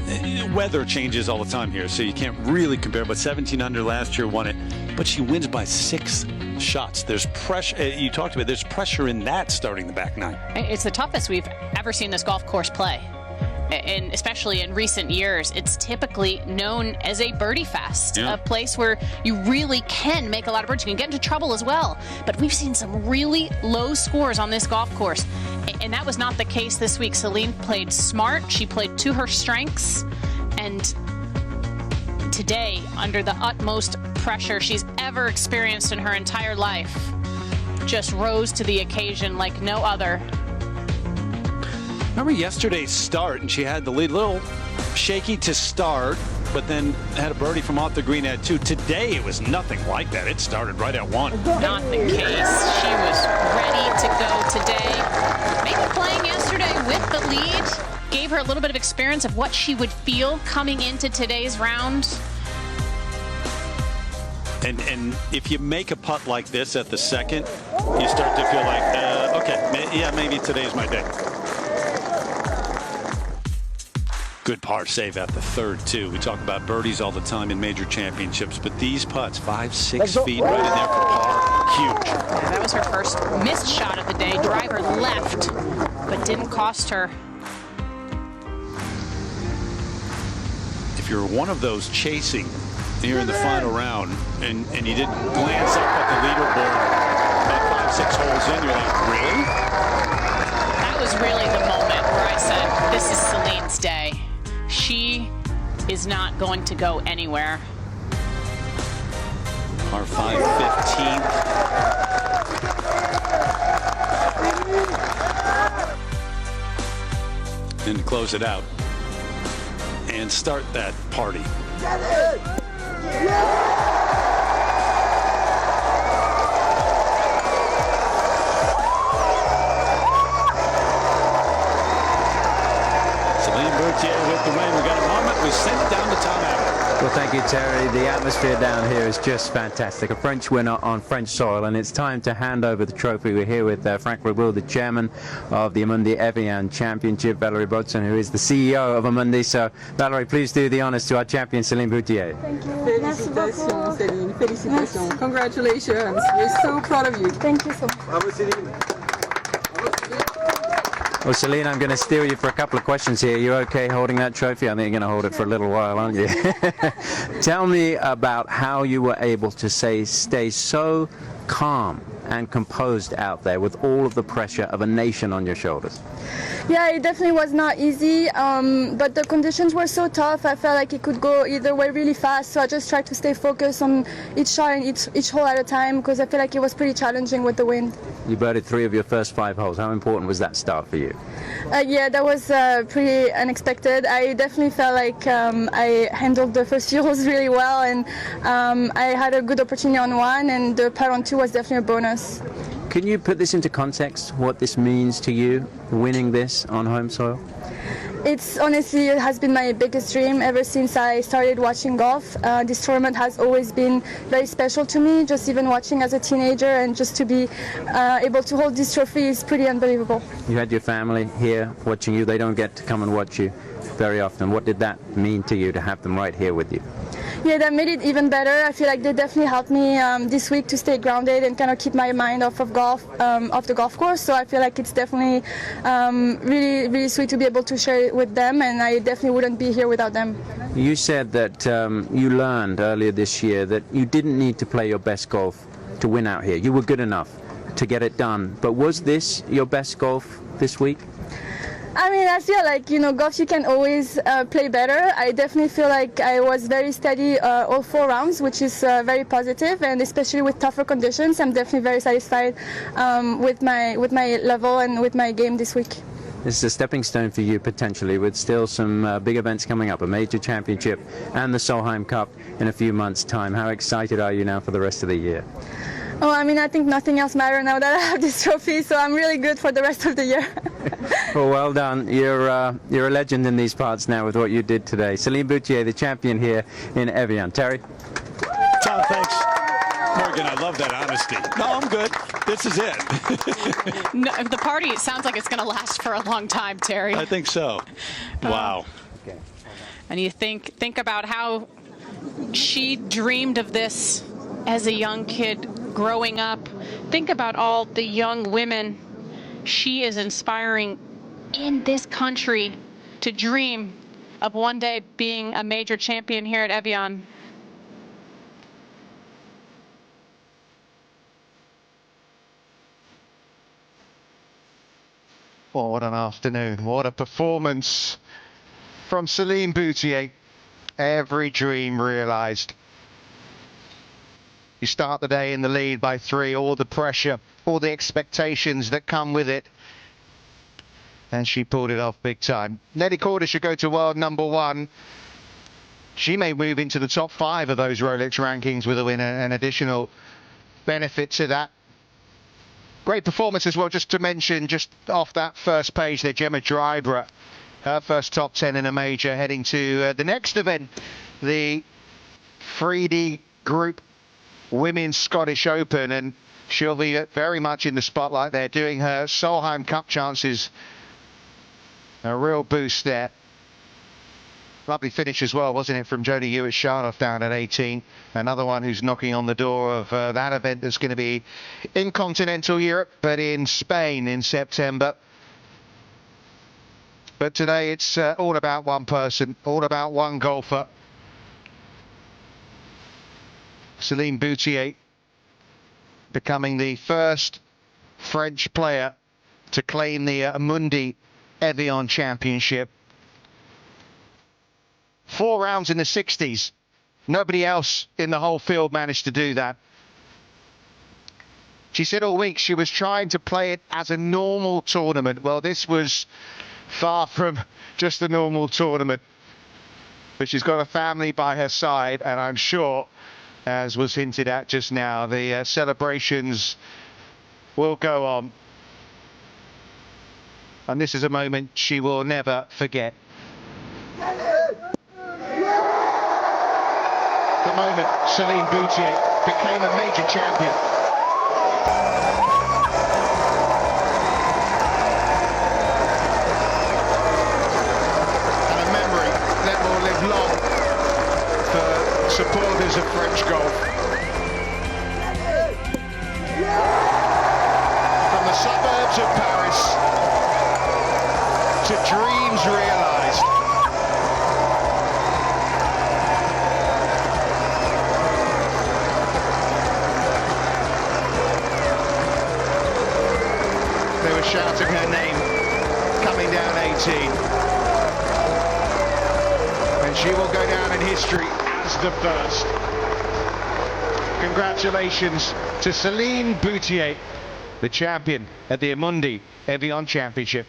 F: Weather changes all the time here, so you can't really compare. But 17 under last year won it. But she wins by 6 shots. There's pressure. You talked about there's pressure in that starting the back nine.
E: It's the toughest we've ever seen this golf course play. And especially in recent years, it's typically known as a birdie fest, a place where you really can make a lot of birdies. You can get into trouble as well. But we've seen some really low scores on this golf course. And that was not the case this week. Celine played smart. She played to her strengths. And today, under the utmost pressure she's ever experienced in her entire life, just rose to the occasion like no other.
F: Remember yesterday's start, and she had the lead, a little shaky to start, but then had a birdie from off the green at 2. Today, it was nothing like that. It started right at 1.
E: Not the case. She was ready to go today. Maybe playing yesterday with the lead gave her a little bit of experience of what she would feel coming into today's round.
F: And if you make a putt like this at the second, you start to feel like, okay, yeah, maybe today's my day. Good par save at the third, too. We talk about birdies all the time in major championships, but these putts, 5-6 feet right in there for par, huge.
E: Yeah, that was her first missed shot of the day. Driver left, but didn't cost her.
F: If you're one of those chasing here in the final round, and you didn't glance up at the leaderboard about 5-6 holes in, you're like, really?
E: That was really the moment where I said, this is Celine's day. She is not going to go anywhere.
F: Par 5, 15th. And to close it out and start that party.
L: Get it! Yeah!
F: Celine Boutier with the win. We got a moment. We send it down to Tom Abbott.
B: Well, thank you, Terry. The atmosphere down here is just fantastic. A French winner on French soil, and it's time to hand over the trophy. We're here with Frank Rebull, the chairman of the Amundi Evian Championship, Valerie Botzen, who is the CEO of Amundi. So, Valerie, please do the honors to our champion, Celine Boutier.
I: Thank you.
M: Félicitations, Céline. Félicitations. Congratulations. We're so proud of you.
I: Thank you so much.
M: Bravo, Céline.
B: Well, Celine, I'm going to steal you for a couple of questions here. You okay holding that trophy? I think you're going to hold it for a little while, aren't you? Tell me about how you were able to stay so calm and composed out there with all of the pressure of a nation on your shoulders.
I: Yeah, it definitely was not easy, but the conditions were so tough. I felt like it could go either way really fast, so I just tried to stay focused on each shot and each hole at a time, because I feel like it was pretty challenging with the wind.
B: You birdied 3 of your first 5 holes. How important was that start for you?
I: Yeah, that was pretty unexpected. I definitely felt like I handled the first few holes really well, and I had a good opportunity on one, and the putt on 2 was definitely a bonus.
B: Can you put this into context, what this means to you, winning this on home soil?
I: It's honestly, it has been my biggest dream ever since I started watching golf. This tournament has always been very special to me, just even watching as a teenager, and just to be able to hold this trophy is pretty unbelievable.
B: You had your family here watching you. They don't get to come and watch you very often. What did that mean to you to have them right here with you?
I: Yeah, that made it even better. I feel like they definitely helped me this week to stay grounded and kind of keep my mind off of golf, off the golf course. So I feel like it's definitely really, really sweet to be able to share it with them, and I definitely wouldn't be here without them.
B: You said that you learned earlier this year that you didn't need to play your best golf to win out here. You were good enough to get it done. But was this your best golf this week?
I: I mean, I feel like, golf, you can always play better. I definitely feel like I was very steady all 4 rounds, which is very positive, and especially with tougher conditions, I'm definitely very satisfied with my level and with my game this week.
B: This is a stepping stone for you, potentially, with still some big events coming up, a major championship and the Solheim Cup in a few months' time. How excited are you now for the rest of the year?
I: Oh, I mean, I think nothing else matters now that I have this trophy, so I'm really good for the rest of the year.
B: Well done. You're a legend in these parts now with what you did today. Celine Boutier, the champion here in Evian. Terry?
F: Tom, thanks. Morgan, I love that honesty. No, I'm good. This is it.
E: No, the party, it sounds like it's going to last for a long time, Terry.
F: I think so. Wow.
E: And you think about how she dreamed of this as a young kid growing up. Think about all the young women she is inspiring in this country to dream of one day being a major champion here at Evian.
A: Well, what an afternoon. What a performance from Celine Boutier. Every dream realised. You start the day in the lead by 3, all the pressure, all the expectations that come with it. And she pulled it off big time. Nelly Corder should go to world number 1. She may move into the top 5 of those Rolex rankings with a win, an additional benefit to that. Great performance as well, just to mention, just off that first page there, Gemma Drybrough, her first top 10 in a major, heading to the next event, the 3D Group Women's Scottish Open, and she'll be very much in the spotlight there, doing her Solheim Cup chances. A real boost there. Lovely finish as well, wasn't it, from Jodie Hewitt-Sharloff down at 18. Another one who's knocking on the door of that event that's going to be in continental Europe, but in Spain in September. But today it's all about one person, all about one golfer. Celine Boutier becoming the first French player to claim the Amundi Evian Championship. 4 rounds in the 60s. Nobody else in the whole field managed to do that. She said all week she was trying to play it as a normal tournament. Well, this was far from just a normal tournament. But she's got a family by her side, and I'm sure, as was hinted at just now, the celebrations will go on. And this is a moment she will never forget. moment, Celine Boutier became a major champion. And a memory that will live long for supporters of French golf. From the suburbs of Paris to dreams realised. They were shouting her name, coming down 18. And she will go down in history as the first. Congratulations to Celine Boutier, the champion at the Amundi Evian Championship.